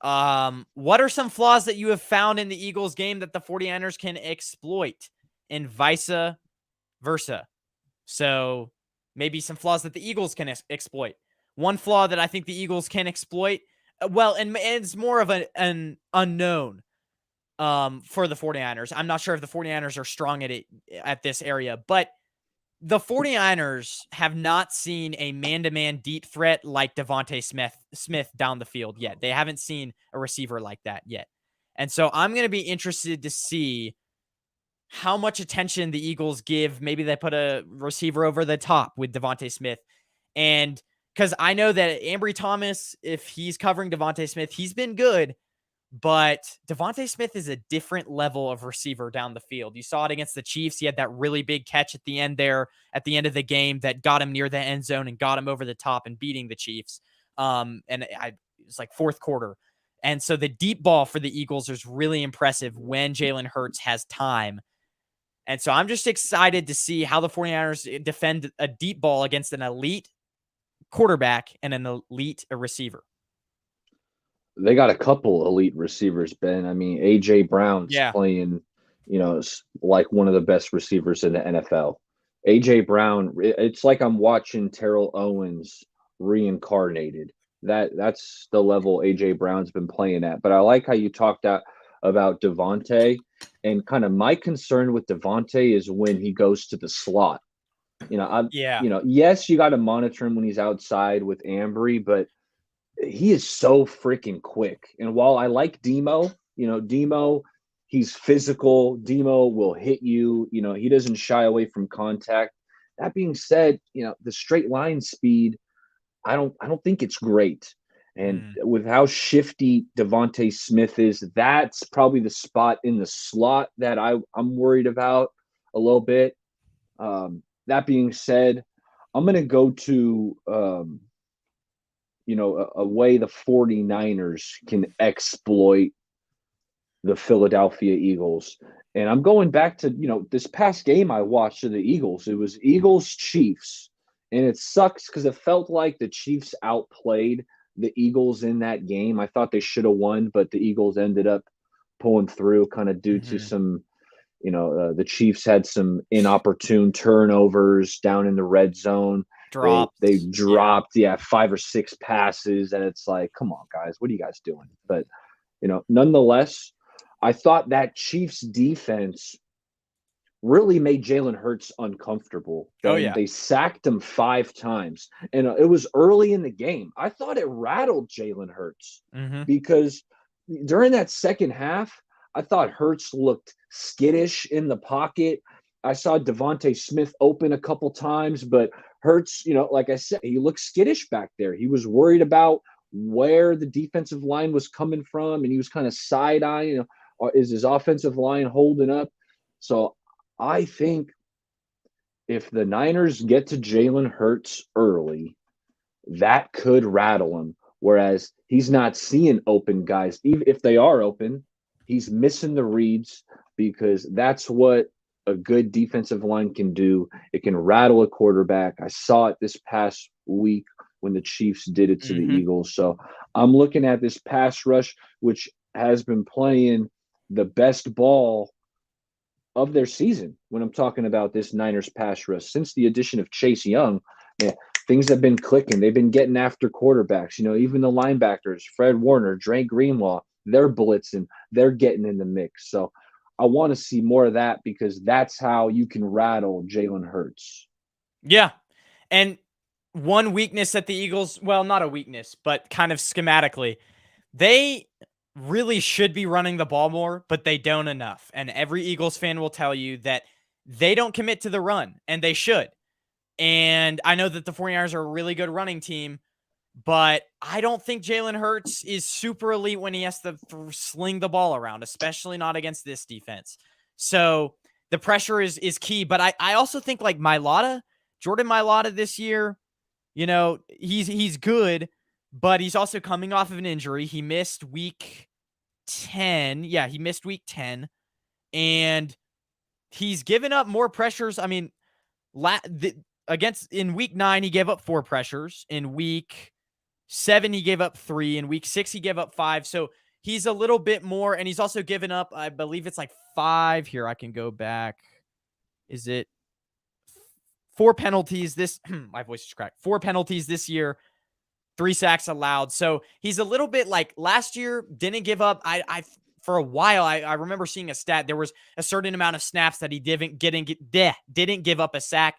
What are some flaws that you have found in the Eagles game that the 49ers can exploit and vice versa? So maybe some flaws that the Eagles can exploit. One flaw that I think the Eagles can exploit, and it's more of an unknown for the 49ers. I'm not sure if the 49ers are strong at this area, but the 49ers have not seen a man-to-man deep threat like Devontae Smith down the field yet. They haven't seen a receiver like that yet. And so I'm going to be interested to see how much attention the Eagles give. Maybe they put a receiver over the top with Devontae Smith. And because I know that Ambry Thomas, if he's covering Devontae Smith, he's been good. But Devontae Smith is a different level of receiver down the field. You saw it against the Chiefs. He had that really big catch at the end of the game that got him near the end zone and got him over the top and beating the Chiefs. It was like fourth quarter. And so the deep ball for the Eagles is really impressive when Jalen Hurts has time. And so I'm just excited to see how the 49ers defend a deep ball against an elite quarterback and an elite receiver. They got a couple elite receivers, Ben. I mean, AJ Brown's playing, like one of the best receivers in the NFL. AJ Brown, it's like I'm watching Terrell Owens reincarnated. That's the level AJ Brown's been playing at. But I like how you talked about Devontae, and kind of my concern with Devontae is when he goes to the slot. Yes, you got to monitor him when he's outside with Ambry, but he is so freaking quick. And while I like Demo, he's physical. Demo will hit you. He doesn't shy away from contact. That being said, the straight line speed, I don't think it's great. And with how shifty Devontae Smith is, that's probably the spot in the slot that I'm worried about a little bit. That being said, I'm going to go to a way the 49ers can exploit the Philadelphia Eagles. And I'm going back to, this past game I watched of the Eagles. It was Eagles-Chiefs. And it sucks because it felt like the Chiefs outplayed the Eagles in that game. I thought they should have won, but the Eagles ended up pulling through kind of due to some, the Chiefs had some inopportune turnovers down in the red zone. They dropped 5 or 6 passes, and it's like, come on, guys, what are you guys doing? But nonetheless, I thought that Chiefs defense really made Jalen Hurts uncomfortable. They sacked him 5 times, and it was early in the game. I thought it rattled Jalen Hurts because during that second half, I thought Hurts looked skittish in the pocket. I saw Devontae Smith open a couple times, but Hurts, like I said, he looked skittish back there. He was worried about where the defensive line was coming from, and he was kind of side-eyeing, is his offensive line holding up? So I think if the Niners get to Jalen Hurts early, that could rattle him. Whereas he's not seeing open guys. Even if they are open, he's missing the reads because that's what a good defensive line can do. It can rattle a quarterback. I saw it this past week when the Chiefs did it to the Eagles. So I'm looking at this pass rush, which has been playing the best ball of their season when I'm talking about this Niners pass rush. Since the addition of Chase Young, man, things have been clicking. They've been getting after quarterbacks. Even the linebackers, Fred Warner, Dre Greenlaw, they're blitzing. They're getting in the mix. So I want to see more of that because that's how you can rattle Jalen Hurts. Yeah. And one weakness that the Eagles, well, not a weakness, but kind of schematically, they really should be running the ball more, but they don't enough. And every Eagles fan will tell you that they don't commit to the run, and they should. And I know that the 49ers are a really good running team, but I don't think Jalen Hurts is super elite when he has to sling the ball around, especially not against this defense. So the pressure is key. But I also think like Jordan Mailata this year, he's good, but he's also coming off of an injury. He missed week 10. Yeah, he missed week 10. And he's given up more pressures. I mean, in week 9, he gave up 4 pressures. In week 7, he gave up 3. In week 6, he gave up 5. So he's a little bit more. And he's also given up, I believe it's like 5. Here, I can go back. Is it 4 penalties this? My voice is cracked. 4 penalties this year. 3 sacks allowed. So he's a little bit like last year, didn't give up. For a while, I remember seeing a stat. There was a certain amount of snaps that he didn't give up a sack.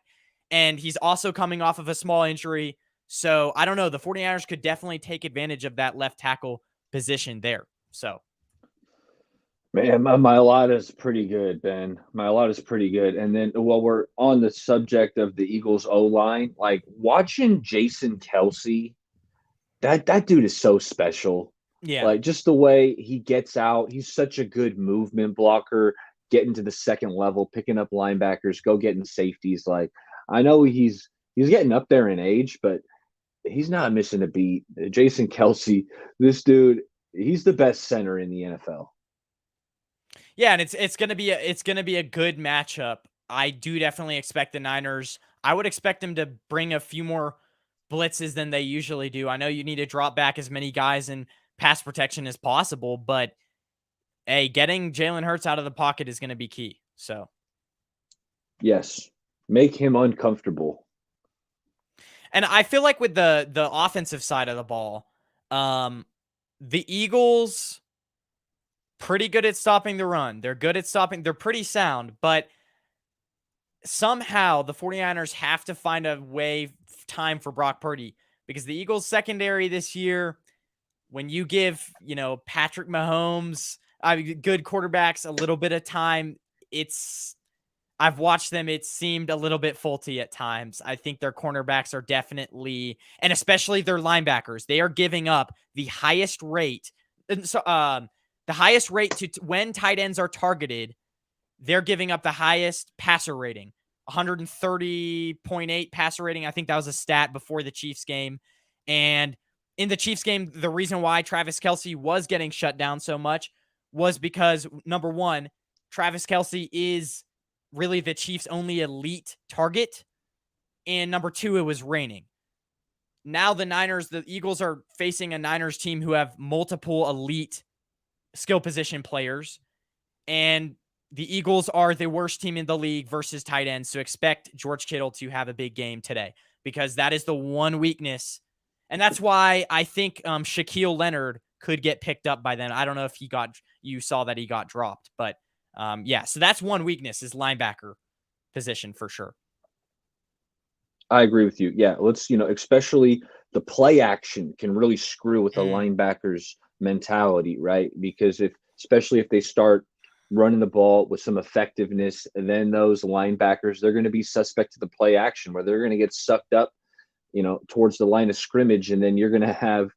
And he's also coming off of a small injury. So I don't know. The 49ers could definitely take advantage of that left tackle position there. So. Man, Mailata's pretty good, Ben. Mailata's pretty good. And then while we're on the subject of the Eagles O-line, like watching Jason Kelce, that dude is so special. Yeah. Like just the way he gets out, he's such a good movement blocker, getting to the second level, picking up linebackers, go getting safeties. Like I know he's getting up there in age, but he's not missing a beat. Jason Kelce, this dude, he's the best center in the NFL. Yeah, and it's gonna be a good matchup. I do definitely expect the Niners. I would expect them to bring a few more blitzes than they usually do. I know you need to drop back as many guys in pass protection as possible, but hey, getting Jalen Hurts out of the pocket is going to be key. So, yes, make him uncomfortable. And I feel like with the offensive side of the ball, the Eagles pretty good at stopping the run. They're good at stopping. They're pretty sound, but somehow the 49ers have to find a time for Brock Purdy because the Eagles secondary this year, when you give, Patrick Mahomes, good quarterbacks a little bit of time, I've watched them. It seemed a little bit faulty at times. I think their cornerbacks are definitely, and especially their linebackers, they are giving up the highest rate. So, the highest rate to when tight ends are targeted, they're giving up the highest passer rating, 130.8 passer rating. I think that was a stat before the Chiefs game. And in the Chiefs game, the reason why Travis Kelce was getting shut down so much was because, number one, Travis Kelce is really the Chiefs' only elite target. And number two, it was raining. Now the Eagles are facing a Niners team who have multiple elite skill position players. And the Eagles are the worst team in the league versus tight ends. So expect George Kittle to have a big game today because that is the one weakness. And that's why I think Shaquille Leonard could get picked up by them. I don't know if you saw that he got dropped, but yeah. So that's one weakness is linebacker position for sure. I agree with you. Yeah. Let's, especially the play action can really screw with the linebackers mentality, right? Because especially if they start running the ball with some effectiveness, and then those linebackers, they're going to be suspect to the play action where they're going to get sucked up, towards the line of scrimmage. And then you're going to have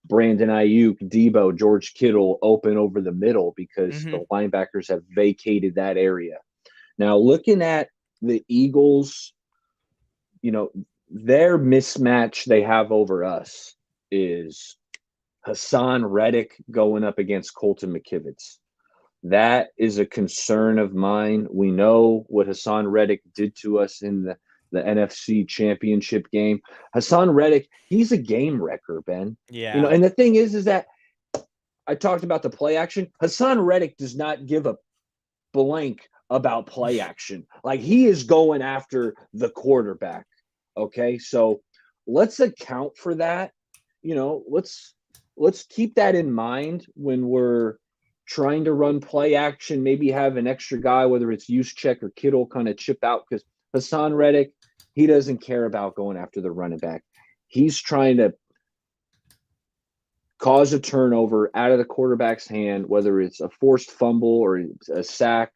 Brandon Ayuk, Debo, George Kittle open over the middle because the linebackers have vacated that area. Now, looking at the Eagles, their mismatch they have over us is Hassan Reddick going up against Colton McKivitz. That is a concern of mine. We know what Hassan Reddick did to us in the NFC Championship game. Hassan Reddick, he's a game wrecker, Ben. Yeah. And the thing is that I talked about the play action. Hassan Reddick does not give a blank about play action. Like, he is going after the quarterback. Okay, so let's account for that. Let's keep that in mind when we're trying to run play action. Maybe have an extra guy, whether it's Juszczyk or Kittle, kind of chip out, because Hassan Reddick, he doesn't care about going after the running back. He's trying to cause a turnover out of the quarterback's hand, whether it's a forced fumble or a sack.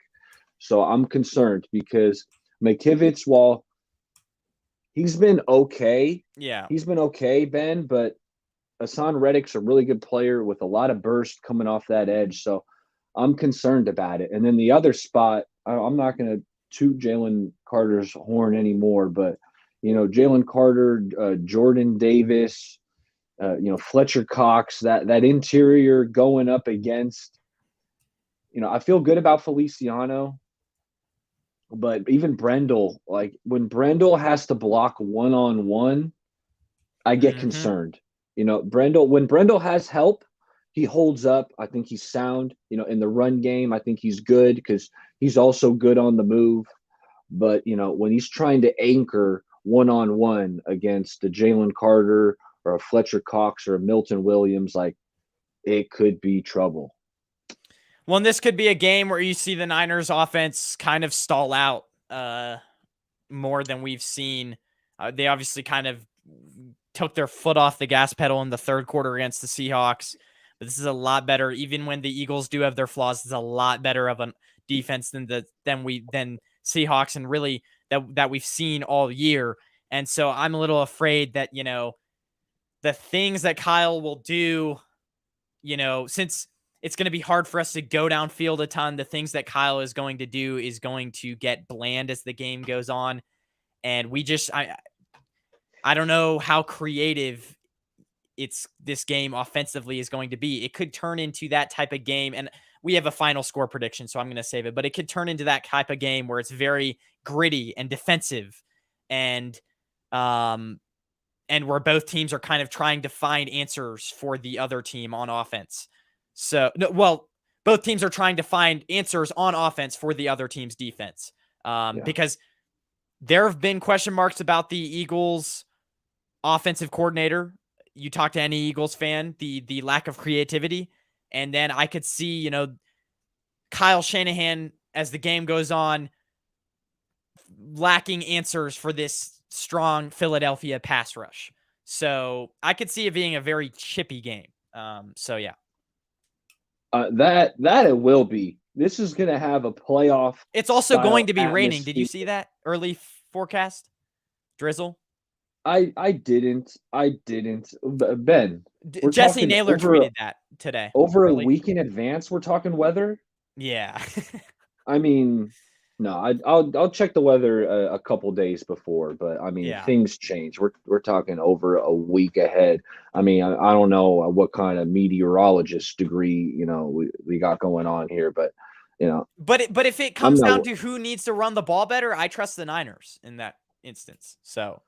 So I'm concerned because McKivitz, while he's been okay, Ben, but Hassan Reddick's a really good player with a lot of burst coming off that edge. So I'm concerned about it. And then the other spot, I'm not going to toot Jalen Carter's horn anymore, but, Jalen Carter, Jordan Davis, Fletcher Cox, that interior going up against, I feel good about Feliciano, but even Brendel, like when Brendel has to block one-on-one, I get concerned. When Brendel has help, he holds up. I think he's sound. In the run game, I think he's good because he's also good on the move. But, when he's trying to anchor one-on-one against a Jalen Carter or a Fletcher Cox or a Milton Williams, like, it could be trouble. Well, and this could be a game where you see the Niners offense kind of stall out more than we've seen. They obviously kind of took their foot off the gas pedal in the third quarter against the Seahawks, but this is a lot better. Even when the Eagles do have their flaws, it's a lot better of a defense than Seahawks and really that we've seen all year. And so I'm a little afraid that, the things that Kyle will do, since it's going to be hard for us to go downfield a ton, the things that Kyle is going to do is going to get bland as the game goes on. And I don't know how creative this game offensively is going to be. It could turn into that type of game, and we have a final score prediction, so I'm going to save it, but it could turn into that type of game where it's very gritty and defensive and where both teams are kind of trying to find answers for the other team on offense. Both teams are trying to find answers on offense for the other team's defense. Because there have been question marks about the Eagles offensive coordinator. You talk to any Eagles fan, the lack of creativity. And then I could see, Kyle Shanahan, as the game goes on, lacking answers for this strong Philadelphia pass rush. So I could see it being a very chippy game. Yeah. That it will be. This is going to have a playoff. It's also going to be raining. Atmosphere. Did you see that early forecast? Drizzle? I didn't. Ben. Jesse Naylor tweeted that today. Over a week in advance, we're talking weather? Yeah. I mean, no, I'll check the weather a couple days before, but I mean, things change. We're talking over a week ahead. I mean, I don't know what kind of meteorologist degree, we got going on here, but But if it comes down to who needs to run the ball better, I trust the Niners in that instance. So.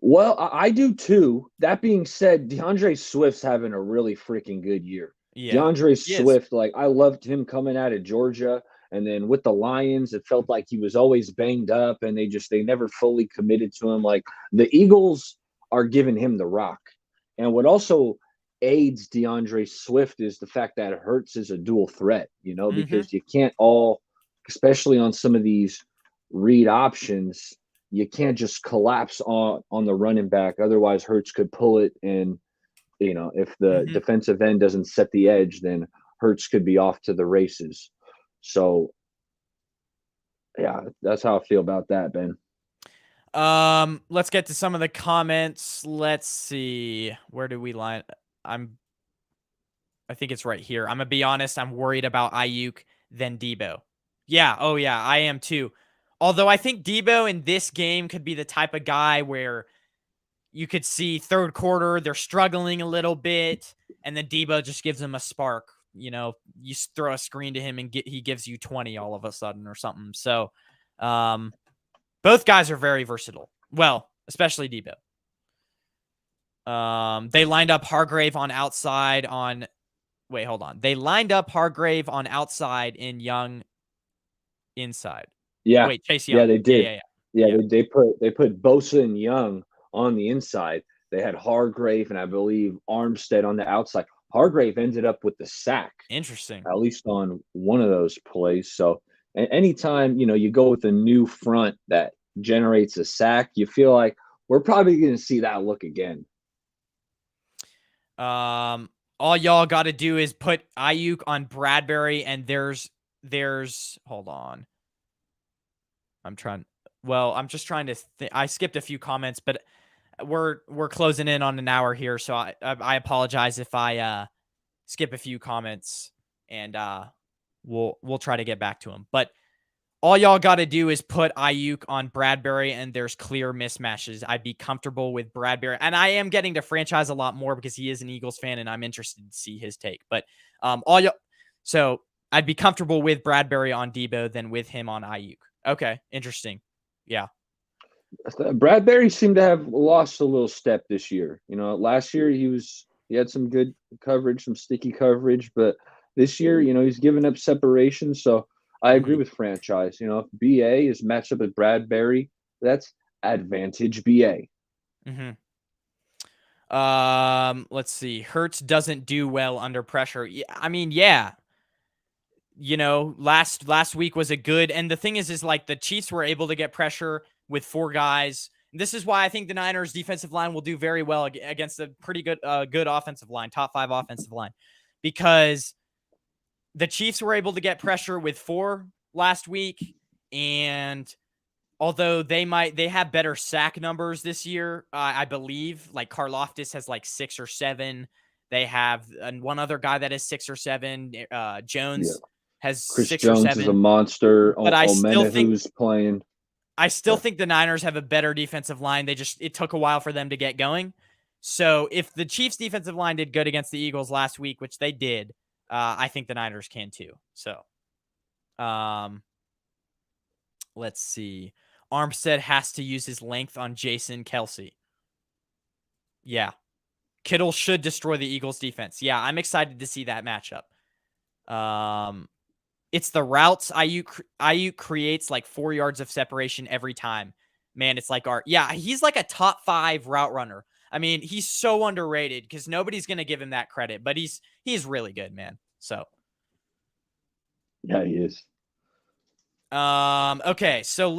Well, I do too. That being said, DeAndre Swift's having a really freaking good year. Yeah, DeAndre Swift, like, I loved him coming out of Georgia. And then with the Lions, it felt like he was always banged up and they never fully committed to him. Like, the Eagles are giving him the rock. And what also aids DeAndre Swift is the fact that Hurts is a dual threat, because you can't especially on some of these read options, you can't just collapse on the running back. Otherwise, Hurts could pull it. And, if the defensive end doesn't set the edge, then Hurts could be off to the races. So, yeah, that's how I feel about that, Ben. Let's get to some of the comments. Let's see. Where do we line? I think it's right here. I'm going to be honest. I'm worried about Ayuk than Debo. Yeah. Oh, yeah. I am too. Although I think Debo in this game could be the type of guy where you could see third quarter, they're struggling a little bit, and then Debo just gives them a spark. You know, you throw a screen to him and he gives you 20 all of a sudden or something. So both guys are very versatile. Well, especially Debo. They lined up Hargrave on outside on – wait, hold on. They lined up Hargrave on outside and Young inside. Yeah. Wait, Chase Young. Yeah, they did. Yeah. They put Bosa and Young on the inside. They had Hargrave and I believe Armstead on the outside. Hargrave ended up with the sack. Interesting. At least on one of those plays. So anytime, you go with a new front that generates a sack, you feel like we're probably going to see that look again. All y'all got to do is put Ayuk on Bradbury, and there's hold on. I'm just trying to I skipped a few comments, but we're closing in on an hour here, so I apologize if I skip a few comments, and we'll try to get back to them. But all y'all got to do is put Ayuk on Bradbury, and there's clear mismatches. I'd be comfortable with Bradbury, and I am getting to franchise a lot more because he is an Eagles fan, and I'm interested to see his take. But so I'd be comfortable with Bradbury on Debo than with him on Ayuk. Okay, interesting. Yeah. Bradbury seemed to have lost a little step this year. Last year he had some good coverage, some sticky coverage, but this year, he's given up separation. So I agree with franchise. If BA is matched up with Bradbury, that's advantage BA. Let's see. Hurts doesn't do well under pressure. I mean, yeah. Last week was a good, and the thing is like the Chiefs were able to get pressure with 4 guys. This is why I think the Niners defensive line will do very well against a pretty good offensive line, top 5 offensive line, because the Chiefs were able to get pressure with 4 last week. And although they have better sack numbers this year, I believe like Karlaftis has like 6 or 7. They have one other guy that is 6 or 7. Jones has Chris 6 Jones or 7. Is a monster. But I still think who's playing. I still think the Niners have a better defensive line. It took a while for them to get going. So if the Chiefs defensive line did good against the Eagles last week, which they did, I think the Niners can too. So, let's see. Armstead has to use his length on Jason Kelsey. Yeah. Kittle should destroy the Eagles defense. Yeah, I'm excited to see that matchup. It's the routes. Ayuk creates like 4 yards of separation every time. Man, it's like he's like a top 5 route runner. I mean, he's so underrated because nobody's going to give him that credit, but he's really good, man. So. Yeah, he is. Okay, so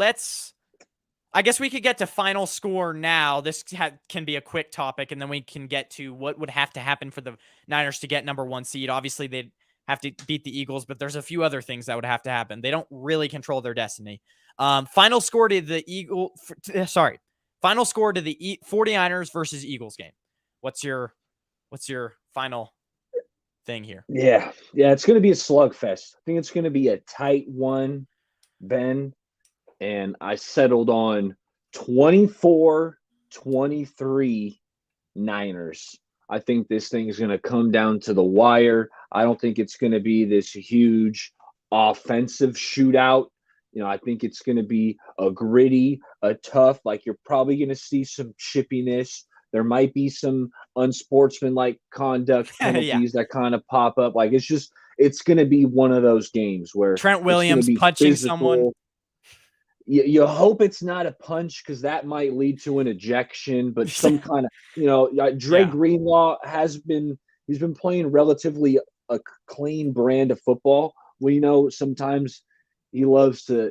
I guess we could get to final score now. This can be a quick topic, and then we can get to what would have to happen for the Niners to get number 1 seed. Obviously, they'd have to beat the Eagles, but there's a few other things that would have to happen. They don't really control their destiny. Final score to the Final score to the 49ers versus Eagles game. What's your final thing here? Yeah, it's going to be a slugfest. I think it's going to be a tight one, Ben. And I settled on 24-23 Niners. I think this thing is going to come down to the wire. I don't think it's going to be this huge offensive shootout. I think it's going to be a gritty, a tough, like you're probably going to see some chippiness. There might be some unsportsmanlike conduct penalties that kind of pop up. Like it's going to be one of those games where Trent Williams punching someone. You hope it's not a punch because that might lead to an ejection, but some kind of, Dre Greenlaw he's been playing relatively a clean brand of football. Sometimes he loves to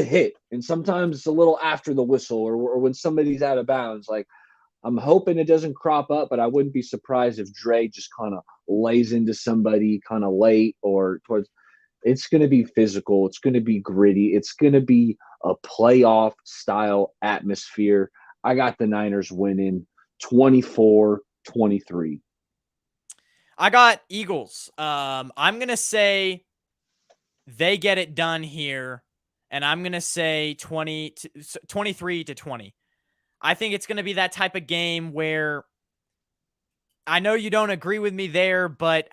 hit, and sometimes it's a little after the whistle or when somebody's out of bounds. Like, I'm hoping it doesn't crop up, but I wouldn't be surprised if Dre just kind of lays into somebody kind of late or towards. It's going to be physical. It's going to be gritty. It's going to be a playoff style atmosphere. I got the Niners winning 24-23. I got Eagles. I'm going to say they get it done here, and I'm going to say 23-20. I think it's going to be that type of game where I know you don't agree with me there, but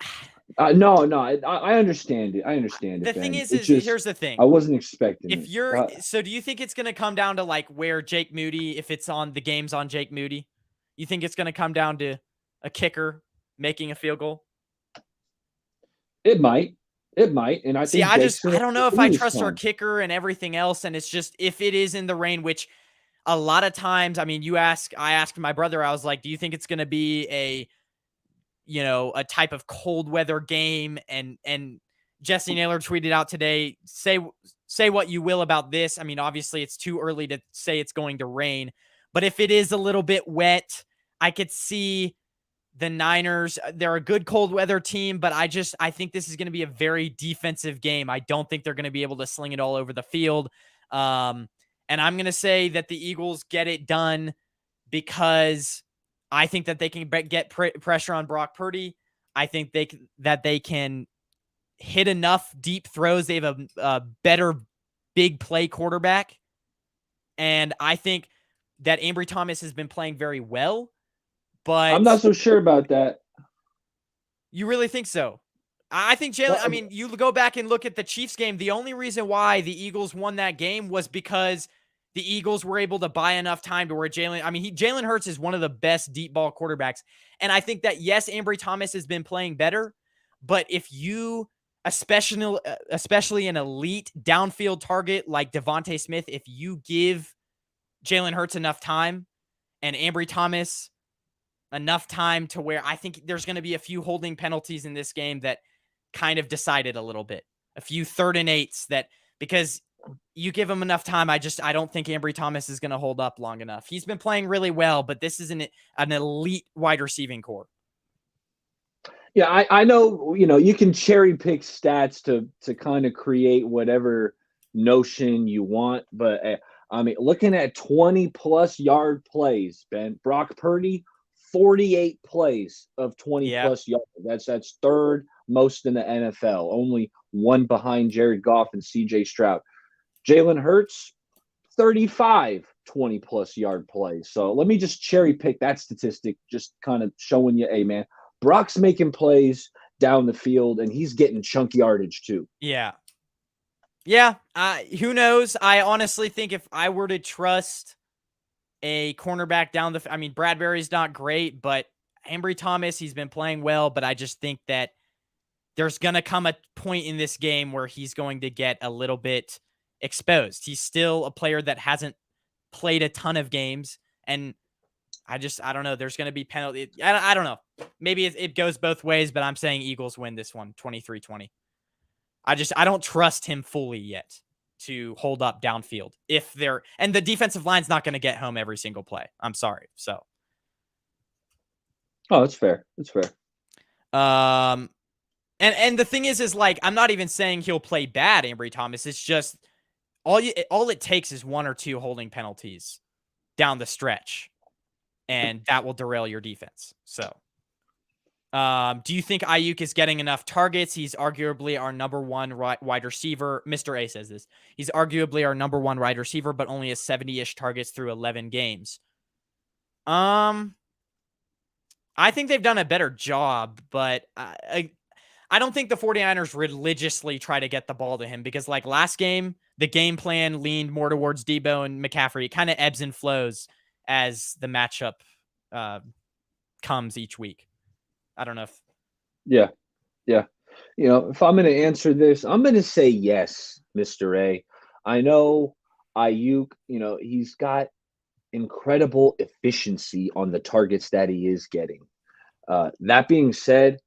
No, I understand it. I understand the it, thing Ben. is It's just here's the I thing. wasn't expecting If it. you're so do you think it's going to come down to like where Jake Moody, if it's on the game's on Jake Moody, you think it's going to come down to a kicker making a field goal? It might, and I See, think Jake's I gonna don't know if do I this trust our time. kicker and everything else, and it's just if it is in the rain, which a lot of times, I mean, I asked my brother, I was like, do you think it's going to be a type of cold weather game? And Jesse Naylor tweeted out today, say what you will about this. I mean, obviously it's too early to say it's going to rain, but if it is a little bit wet, I could see the Niners. They're a good cold weather team, but I think this is going to be a very defensive game. I don't think they're going to be able to sling it all over the field. And I'm going to say that the Eagles get it done because I think that they can get pressure on Brock Purdy. I think that they can hit enough deep throws. They have a better big play quarterback. And I think that Ambry Thomas has been playing very well, I'm but not so sure about that. you really think so? I think Jalen, I mean, you go back and look at the Chiefs game. The only reason why the Eagles won that game was because the Eagles were able to buy enough time to where Jalen Hurts is one of the best deep ball quarterbacks. And I think that, yes, Ambry Thomas has been playing better, but if you, especially an elite downfield target like Devontae Smith, if you give Jalen Hurts enough time and Ambry Thomas enough time to where I think there's going to be a few holding penalties in this game that kind of decided a little bit, a few 3rd and 8s that, because you give him enough time. I don't think Ambry Thomas is going to hold up long enough. He's been playing really well, but this is an elite wide receiving core. Yeah, I know, you can cherry pick stats to kind of create whatever notion you want, but I mean, looking at 20 plus yard plays, Ben, Brock Purdy, 48 plays of 20 plus yards. That's 3rd most in the NFL, only one behind Jared Goff and CJ Stroud. Jalen Hurts, 35 20 plus yard plays. So let me just cherry pick that statistic, just kind of showing you, hey, man, Brock's making plays down the field, and he's getting chunk yardage too. Yeah. Yeah. Who knows? I honestly think if I were to trust a cornerback down I mean, Bradbury's not great, but Ambry Thomas, he's been playing well, but I just think that there's going to come a point in this game where he's going to get a little bit exposed. He's still a player that hasn't played a ton of games, and I don't know. There's going to be penalty. I don't know. Maybe it goes both ways, but I'm saying Eagles win this one 23-20. I don't trust him fully yet to hold up downfield and the defensive line's not going to get home every single play. I'm sorry. So. Oh, that's fair. That's fair. And the thing is like, I'm not even saying he'll play bad, Ambry Thomas. It's just all it takes is 1 or 2 holding penalties down the stretch, and that will derail your defense. So, do you think Ayuk is getting enough targets? He's arguably our number 1 wide receiver. Mr. A says this. He's arguably our number 1 wide receiver, but only has 70-ish targets through 11 games. I think they've done a better job, but I don't think the 49ers religiously try to get the ball to him, because like last game, the game plan leaned more towards Debo and McCaffrey. It kind of ebbs and flows as the matchup comes each week. I don't know if. Yeah. If I'm going to answer this, I'm going to say yes, Mr. A. I know Ayuk, he's got incredible efficiency on the targets that he is getting. That being said,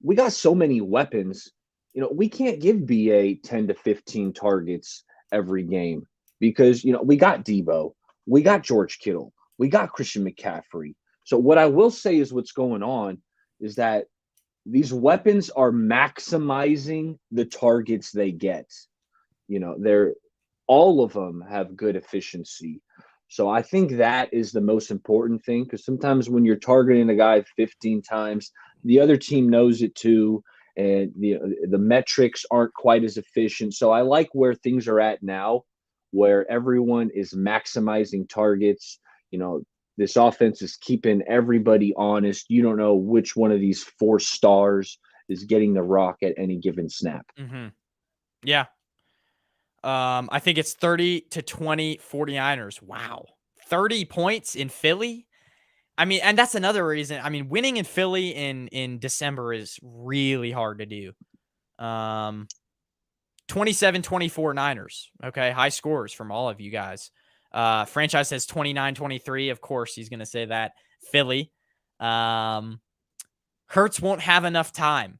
we got so many weapons. We can't give BA 10 to 15 targets every game because, we got Debo, we got George Kittle, we got Christian McCaffrey. So what I will say is what's going on is that these weapons are maximizing the targets they get. All of them have good efficiency. So I think that is the most important thing, because sometimes when you're targeting a guy 15 times, the other team knows it too, and the metrics aren't quite as efficient. So I like where things are at now, where everyone is maximizing targets. this offense is keeping everybody honest. You don't know which one of these 4 stars is getting the rock at any given snap. Mm-hmm. Yeah. I think it's 30-20 49ers. Wow. 30 points in Philly. I mean, and that's another reason. I mean, winning in Philly in December is really hard to do. 27-24 Niners. Okay. High scores from all of you guys. Franchise says 29-23. Of course, he's going to say that. Philly. Hurts won't have enough time.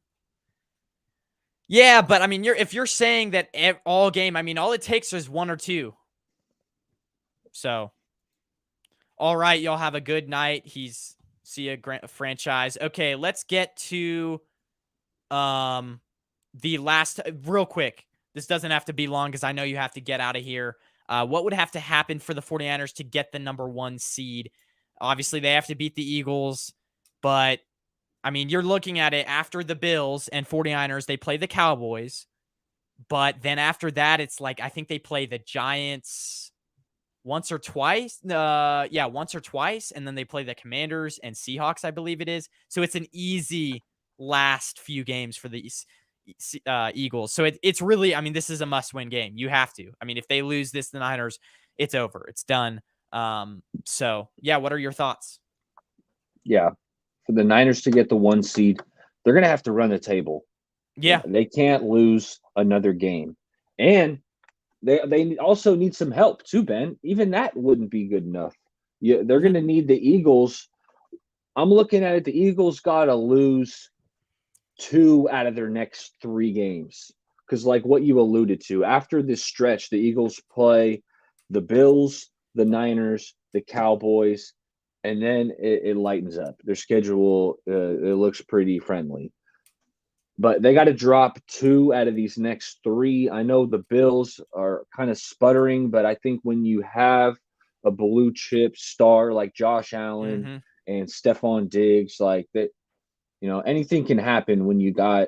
Yeah, but I mean, if you're saying that all game, I mean, all it takes is 1 or 2. So, all right, y'all have a good night. See a franchise. Okay, let's get to the last real quick. This doesn't have to be long because I know you have to get out of here. What would have to happen for the 49ers to get the number 1 seed? Obviously, they have to beat the Eagles, but I mean, you're looking at it after the Bills and 49ers, they play the Cowboys. But then after that, it's like, I think they play the Giants once or twice. Once or twice. And then they play the Commanders and Seahawks, I believe it is. So it's an easy last few games for the Eagles. So it's really, I mean, this is a must-win game. You have to. I mean, if they lose this, the Niners, it's over. It's done. So, yeah, what are your thoughts? Yeah. For the Niners to get the 1 seed, they're going to have to run the table. Yeah. They can't lose another game. And they also need some help too, Ben. Even that wouldn't be good enough. Yeah, they're going to need the Eagles. I'm looking at it. The Eagles got to lose 2 out of their next 3 games. Because like what you alluded to, after this stretch, the Eagles play the Bills, the Niners, the Cowboys, and then it lightens up. Their schedule, it looks pretty friendly. But they got to drop 2 out of these next 3. I know the Bills are kind of sputtering, but I think when you have a blue chip star like Josh Allen and Stephon Diggs, like that, anything can happen when you got,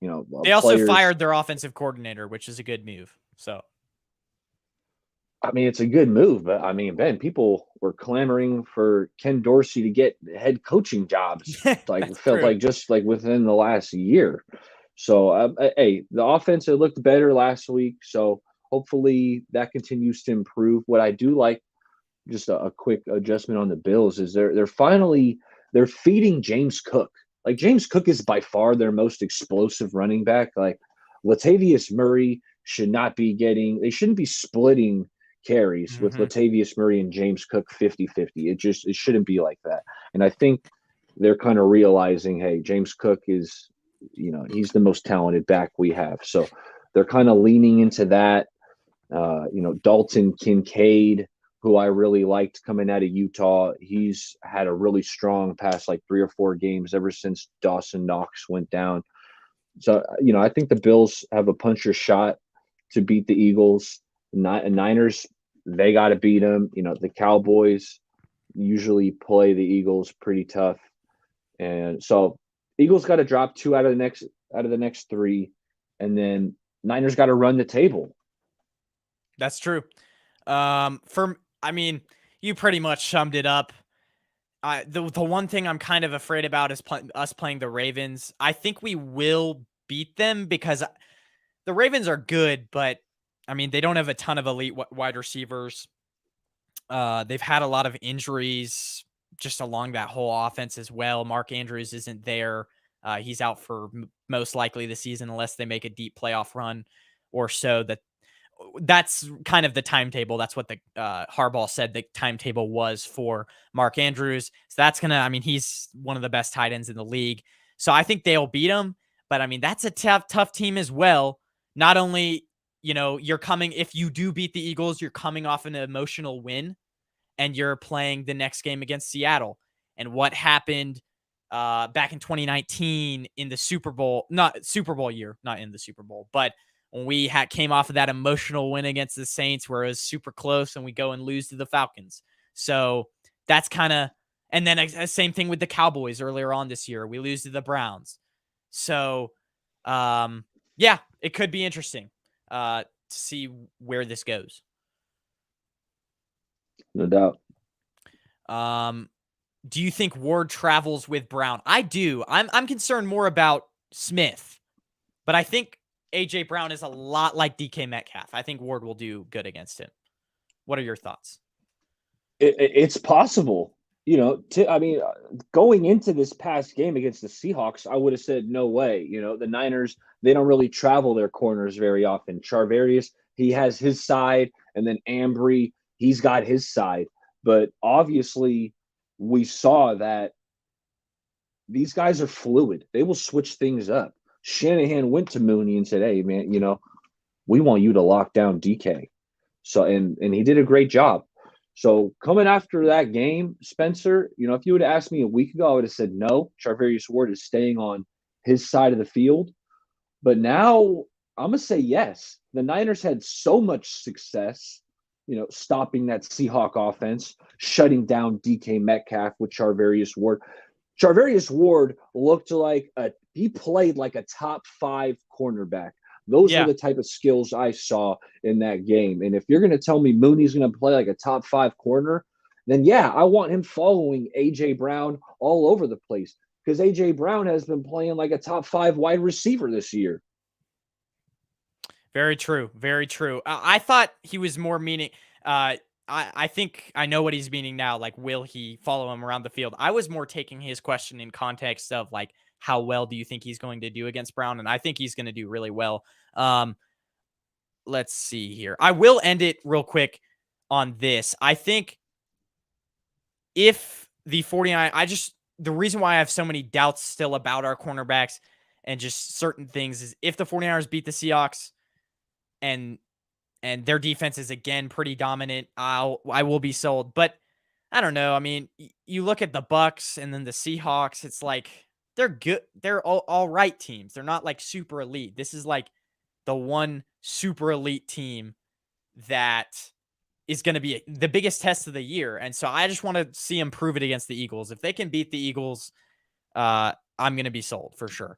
they also players. Fired their offensive coordinator, which is a good move. So, I mean, it's a good move, but I mean, Ben, people were clamoring for Ken Dorsey to get head coaching jobs. Like felt like just like within the last year. So, hey, the offense, it looked better last week. So hopefully that continues to improve. What I do like, just a quick adjustment on the Bills, is they're feeding James Cook. Like James Cook is by far their most explosive running back. Like Latavius Murray they shouldn't be splitting carries with Latavius Murray and James Cook 50-50. It shouldn't be like that. And I think they're kind of realizing, hey, James Cook is, he's the most talented back we have. So they're kind of leaning into that. Dalton Kincaid, who I really liked coming out of Utah, he's had a really strong past like 3 or 4 games ever since Dawson Knox went down. So, I think the Bills have a puncher's shot to beat the Eagles. Niners, they got to beat them. The Cowboys usually play the Eagles pretty tough, and so Eagles got to drop 2 out of the next 3, and then Niners got to run the table. That's true. I mean, you pretty much summed it up. The one thing I'm kind of afraid about is us playing the Ravens. I think we will beat them because the Ravens are good, but I mean, they don't have a ton of elite wide receivers. They've had a lot of injuries just along that whole offense as well. Mark Andrews isn't there. He's out for most likely the season unless they make a deep playoff run or so. That's kind of the timetable. That's what the Harbaugh said the timetable was for Mark Andrews. So that's going to, I mean, he's one of the best tight ends in the league. So I think they'll beat him. But I mean, that's a tough team as well. Not only, if you do beat the Eagles, you're coming off an emotional win and you're playing the next game against Seattle. And what happened back in 2019 in the Super Bowl, not Super Bowl year, not in the Super Bowl, but when we came off of that emotional win against the Saints where it was super close and we go and lose to the Falcons. So that's kind of, and then same thing with the Cowboys earlier on this year. We lose to the Browns. So, yeah, it could be interesting to see where this goes. No doubt. Do you think Ward travels with Brown? I do. I'm concerned more about Smith, but I think AJ Brown is a lot like DK Metcalf. I think Ward will do good against him. What are your thoughts? It's possible. Going into this past game against the Seahawks, I would have said no way. The Niners, they don't really travel their corners very often. Charvarius, he has his side, and then Ambry, he's got his side. But obviously, we saw that these guys are fluid. They will switch things up. Shanahan went to Mooney and said, "Hey, man, we want you to lock down DK." So, and he did a great job. So coming after that game, Spencer, if you would have asked me a week ago, I would have said no. Charvarius Ward is staying on his side of the field. But now I'm going to say yes. The Niners had so much success, stopping that Seahawk offense, shutting down DK Metcalf with Charvarius Ward. Charvarius Ward looked like he played like a top 5 cornerback. Those are the type of skills I saw in that game. And if you're going to tell me Mooney's going to play like a top 5 corner, then yeah, I want him following A.J. Brown all over the place because A.J. Brown has been playing like a top 5 wide receiver this year. Very true. Very true. I thought he was more meaning I think I know what he's meaning now. Like, will he follow him around the field? I was more taking his question in context of like, how well do you think he's going to do against Brown? And I think he's going to do really well. Let's see here. I will end it real quick on this. I think if the 49, the reason why I have so many doubts still about our cornerbacks and just certain things is if the 49ers beat the Seahawks and their defense is again pretty dominant, I will be sold. But I don't know. I mean, you look at the Bucks and then the Seahawks, it's like they're good. They're all right teams. They're not like super elite. This is like the one super elite team that is going to be the biggest test of the year. And so I just want to see them prove it against the Eagles. If they can beat the Eagles, I'm going to be sold for sure.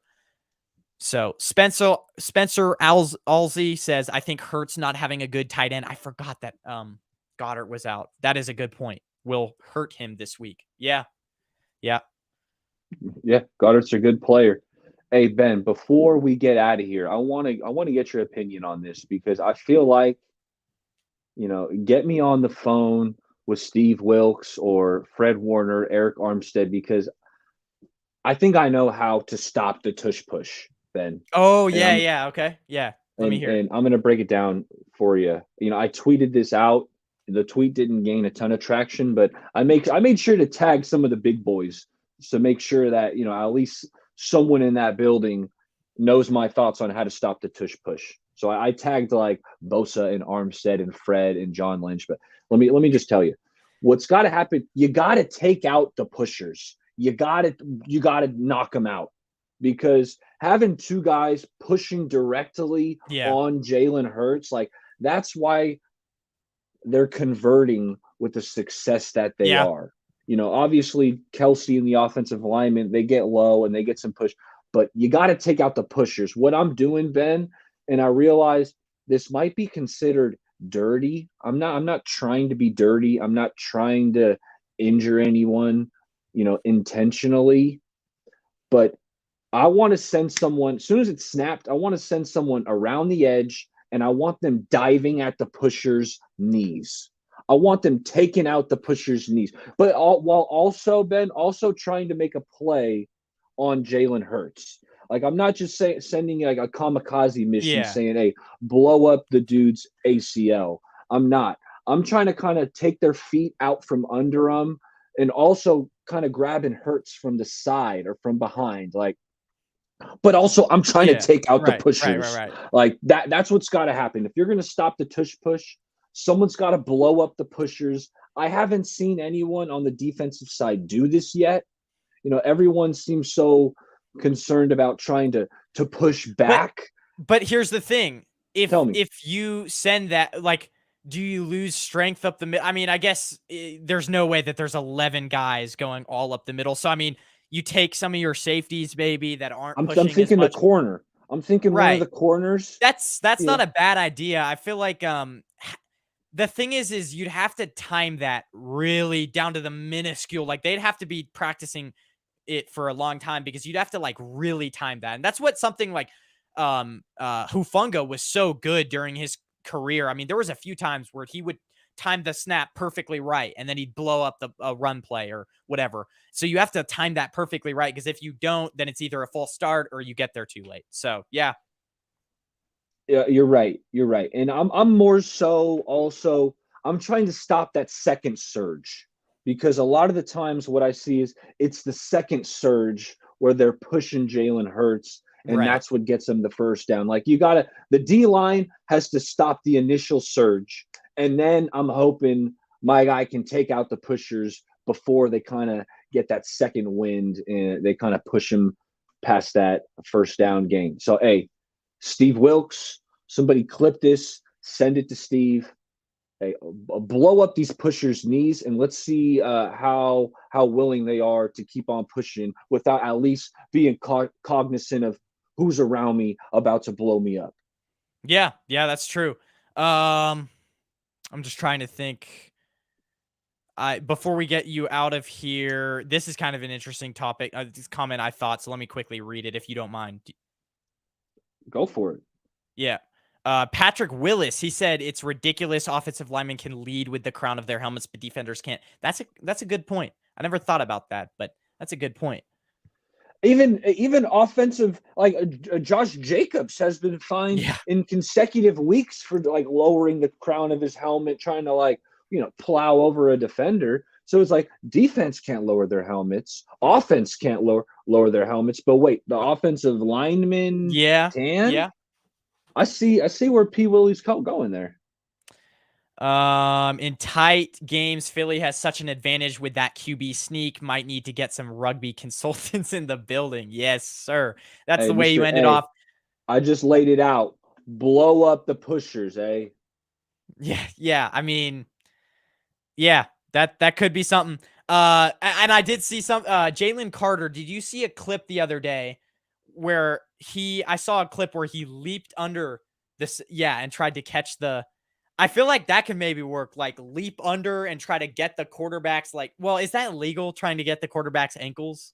So Spencer Alsey says, I think Hurts not having a good tight end. I forgot that Goddard was out. That is a good point. Will hurt him this week. Yeah. Goddard's a good player. Hey Ben, before we get out of here, I want to get your opinion on this because I feel like, get me on the phone with Steve Wilkes or Fred Warner, Eric Armstead, because I think I know how to stop the tush push, Ben. Oh yeah, okay, yeah. Let me hear. And I'm gonna break it down for you. I tweeted this out. The tweet didn't gain a ton of traction, but I made sure to tag some of the big boys to make sure that at least someone in that building knows my thoughts on how to stop the tush push. So I tagged like Bosa and Armstead and Fred and John Lynch. But let me just tell you, what's got to happen. You got to take out the pushers. You got to knock them out because having 2 guys pushing directly on Jalen Hurts, like that's why they're converting with the success that they are. Obviously Kelsey and the offensive lineman, they get low and they get some push, but you got to take out the pushers. What I'm doing, Ben, and I realize this might be considered dirty. I'm not trying to be dirty. I'm not trying to injure anyone, intentionally, but I want to send someone, as soon as it's snapped, I want to send someone around the edge and I want them diving at the pusher's knees. I want them taking out the pusher's knees, but while also, Ben, also trying to make a play on Jalen Hurts. Like, I'm not just sending like a kamikaze mission saying, hey, blow up the dude's ACL. I'm not. I'm trying to kind of take their feet out from under them and also kind of grabbing Hurts from the side or from behind. Like, but also I'm trying to take out the pushers. Right. Like that's what's got to happen. If you're going to stop the tush push, someone's got to blow up the pushers. I haven't seen anyone on the defensive side do this yet. Everyone seems so concerned about trying to push back. But here's the thing. If you send that, like, do you lose strength up the middle? I mean, I guess there's no way that there's 11 guys going all up the middle. So, I mean, you take some of your safeties, maybe, that aren't pushing I'm thinking as much. The corner. I'm thinking one of the corners. That's not a bad idea. I feel like The thing is you'd have to time that really down to the minuscule. Like they'd have to be practicing it for a long time because you'd have to like really time that. And that's what something like Hufunga was so good during his career. I mean, there was a few times where he would time the snap perfectly right and then he'd blow up the run play or whatever. So you have to time that perfectly right because if you don't, then it's either a false start or you get there too late. So yeah. Yeah, you're right. You're right. And I'm more so also I'm trying to stop that second surge because a lot of the times what I see is it's the second surge where they're pushing Jalen Hurts and Right. that's what gets them the first down. Like you gotta the D line has to stop the initial surge. And then I'm hoping my guy can take out the pushers before they kind of get that second wind and they kind of push him past that first down gain. So hey, Steve Wilks, somebody clip this, send it to Steve. Hey, blow up these pushers' knees, and let's see how willing they are to keep on pushing without at least being cognizant of who's around me about to blow me up. Yeah, that's true. I'm just trying to think. Before we get you out of here, this is kind of an interesting topic. This comment I thought, so let me quickly read it if you don't mind. Go for it. Yeah. Patrick Willis, he said it's ridiculous offensive linemen can lead with the crown of their helmets, but defenders can't. That's a good point. I never thought about that, but that's a good point. Even offensive like Josh Jacobs has been fined Yeah. in consecutive weeks for like lowering the crown of his helmet, trying to like plow over a defender. So it's like defense can't lower their helmets, offense can't lower their helmets. But wait, the offensive linemen Yeah. can. Yeah. I see where P. Willie's going there. In tight games, Philly has such an advantage with that QB sneak. Might need to get some rugby consultants in the building. Yes, sir. That's Hey, the way you Mister ended A, off. I just laid it out. Blow up the pushers, eh? Yeah. I mean, yeah, that could be something. And I did see some Jalen Carter. Did you see a clip the other day where I saw a clip where he leaped under this, yeah, and tried to catch the. I feel like that can maybe work, like leap under and try to get the quarterback's like. Well, is that illegal? Trying to get the quarterback's ankles?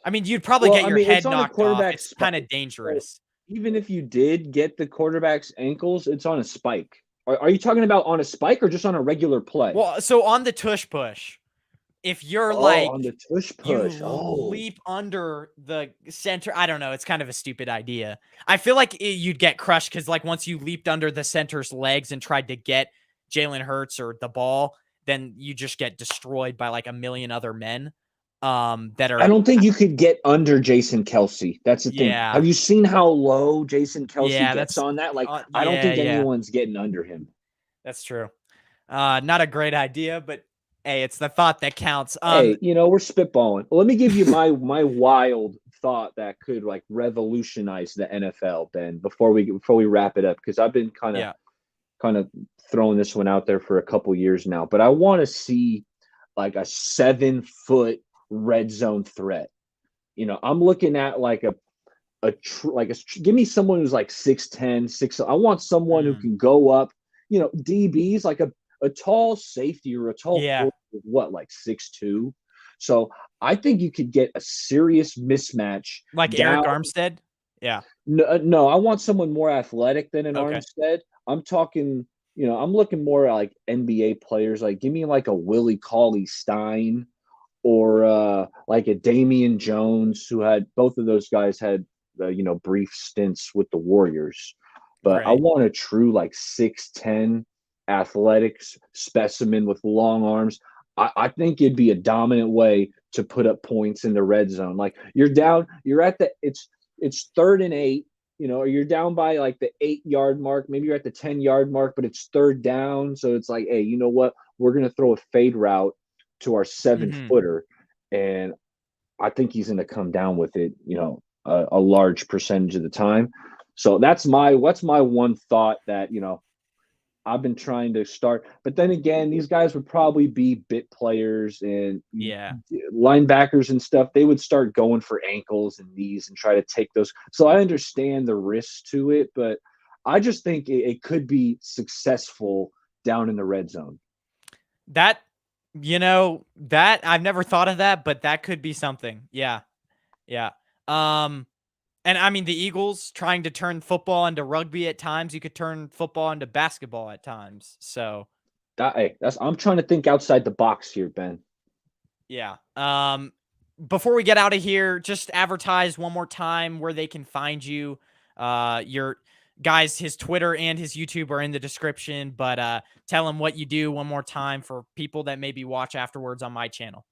I mean, you'd probably Well, get I your mean, it's head on a knocked off. quarterback It's kind of so dangerous. even if you did get the quarterback's ankles, it's on a spike. Are you talking about on a spike or just on a regular play? Well, so on the tush push, if you're Oh, like on the tush you push. Oh, leap under the center. I don't know. It's kind of a stupid idea. I feel like you'd get crushed because, like, once you leaped under the center's legs and tried to get Jalen Hurts or the ball, then you just get destroyed by like a million other men. That I are don't think you could get under Jason Kelsey. That's the thing. yeah, Have you seen how low Jason Kelsey yeah. gets That's on that? Like, I don't think yeah. anyone's getting under him. That's true. Not a great idea, but hey, it's the thought that counts. Hey, we're spitballing. Well, let me give you my wild thought that could like revolutionize the NFL, Ben, before we wrap it up, because I've been Yeah. kind of throwing this one out there for a couple years now. But I want to see like a 7-foot red zone threat. I'm looking at like give me someone who's like 6'10, 6. I want someone who Mm. can go up, DBs like a tall safety or a tall Yeah. forward, what, like 6'2. So I think you could get a serious mismatch Like Eric down. Armstead. Yeah. No, I want someone more athletic than an Okay. Armstead. I'm talking, I'm looking more at like NBA players. Like, give me like a Willie Cauley-Stein or like a Damian Jones, who had both of those guys had brief stints with the Warriors. But I Right. want a true like 6'10 athletics specimen with long arms. I think it'd be a dominant way to put up points in the red zone. Like you're at it's 3rd and 8, or you're down by like the 8-yard mark. Maybe you're at the 10-yard mark, but it's 3rd down. So it's like, hey, you know what? We're gonna throw a fade route to our 7-footer, and I think he's gonna come down with it, a large percentage of the time. So what's my one thought that I've been trying to start. But then again, these guys would probably be bit players and Yeah. linebackers and stuff. They would start going for ankles and knees and try to take those. So I understand the risks to it, but I just think it could be successful down in the red zone. That, that I've never thought of that, but that could be something. Yeah. Yeah. And I mean, the Eagles trying to turn football into rugby at times, you could turn football into basketball at times. So I'm trying to think outside the box here, Ben. yeah. Before we get out of here, just advertise one more time where they can find you. Your guys, his Twitter and his YouTube are in the description, but tell him what you do one more time for people that maybe watch afterwards on my channel.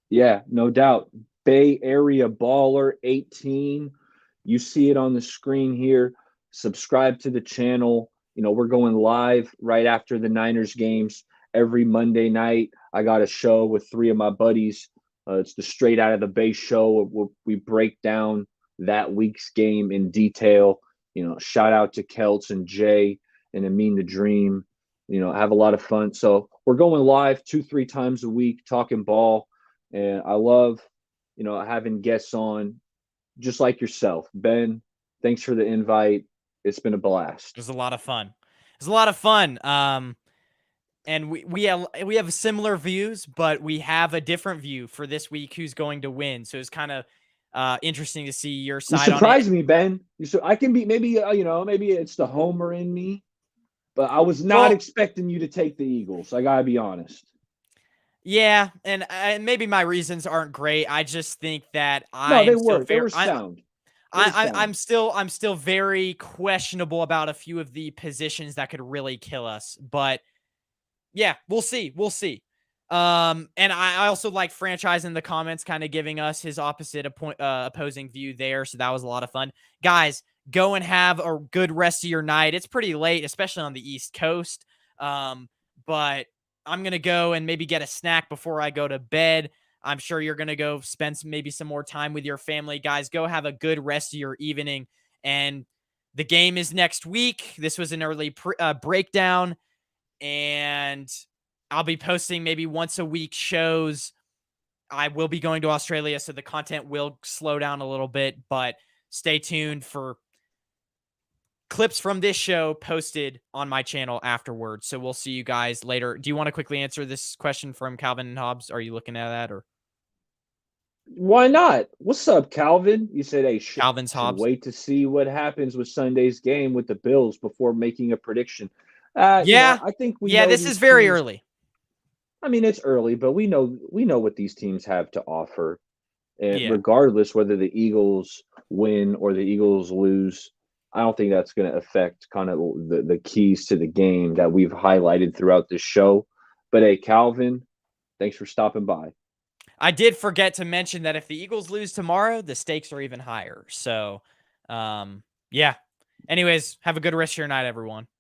Yeah, no doubt. Bay Area Baller 18. You see it on the screen here. Subscribe to the channel. We're going live right after the Niners games every Monday night. I got a show with 3 of my buddies. It's the Straight Out of the Bay show. We break down that week's game in detail. Shout out to Kelts and Jay and Amin the Dream. Have a lot of fun. So we're going live 2-3 times a week talking ball. And I love, having guests on just like yourself. Ben, thanks for the invite. It's been a blast. It was a lot of fun. It was a lot of fun. And we have similar views, but we have a different view for this week who's going to win. So it's kind of interesting to see your side. You surprised me, Ben. I can be maybe maybe it's the homer in me, but I was not expecting you to take the Eagles. I gotta be honest. Yeah, and maybe my reasons aren't great. I just think that they were sound. I'm still very questionable about a few of the positions that could really kill us. But yeah, we'll see. We'll see. And I also like Franchise in the comments kind of giving us his opposite opposing view there. So that was a lot of fun. Guys, go and have a good rest of your night. It's pretty late, especially on the East Coast. But I'm going to go and maybe get a snack before I go to bed. I'm sure you're going to go spend maybe some more time with your family. Guys, go have a good rest of your evening. And the game is next week. This was an early breakdown. And I'll be posting maybe once a week shows. I will be going to Australia, so the content will slow down a little bit. But stay tuned for clips from this show posted on my channel afterwards. So we'll see you guys later. Do you want to quickly answer this question from Calvin and Hobbs? Are you looking at that, or why not? What's up, Calvin? You said, hey, Calvin's Hobbs. Wait to see what happens with Sunday's game with the Bills before making a prediction. Yeah, I think this is very early. I mean, it's early, but we know what these teams have to offer. And regardless whether the Eagles win or the Eagles lose, I don't think that's going to affect kind of the keys to the game that we've highlighted throughout this show. But hey, Calvin, thanks for stopping by. I did forget to mention that if the Eagles lose tomorrow, the stakes are even higher. So, yeah. Anyways, have a good rest of your night, everyone.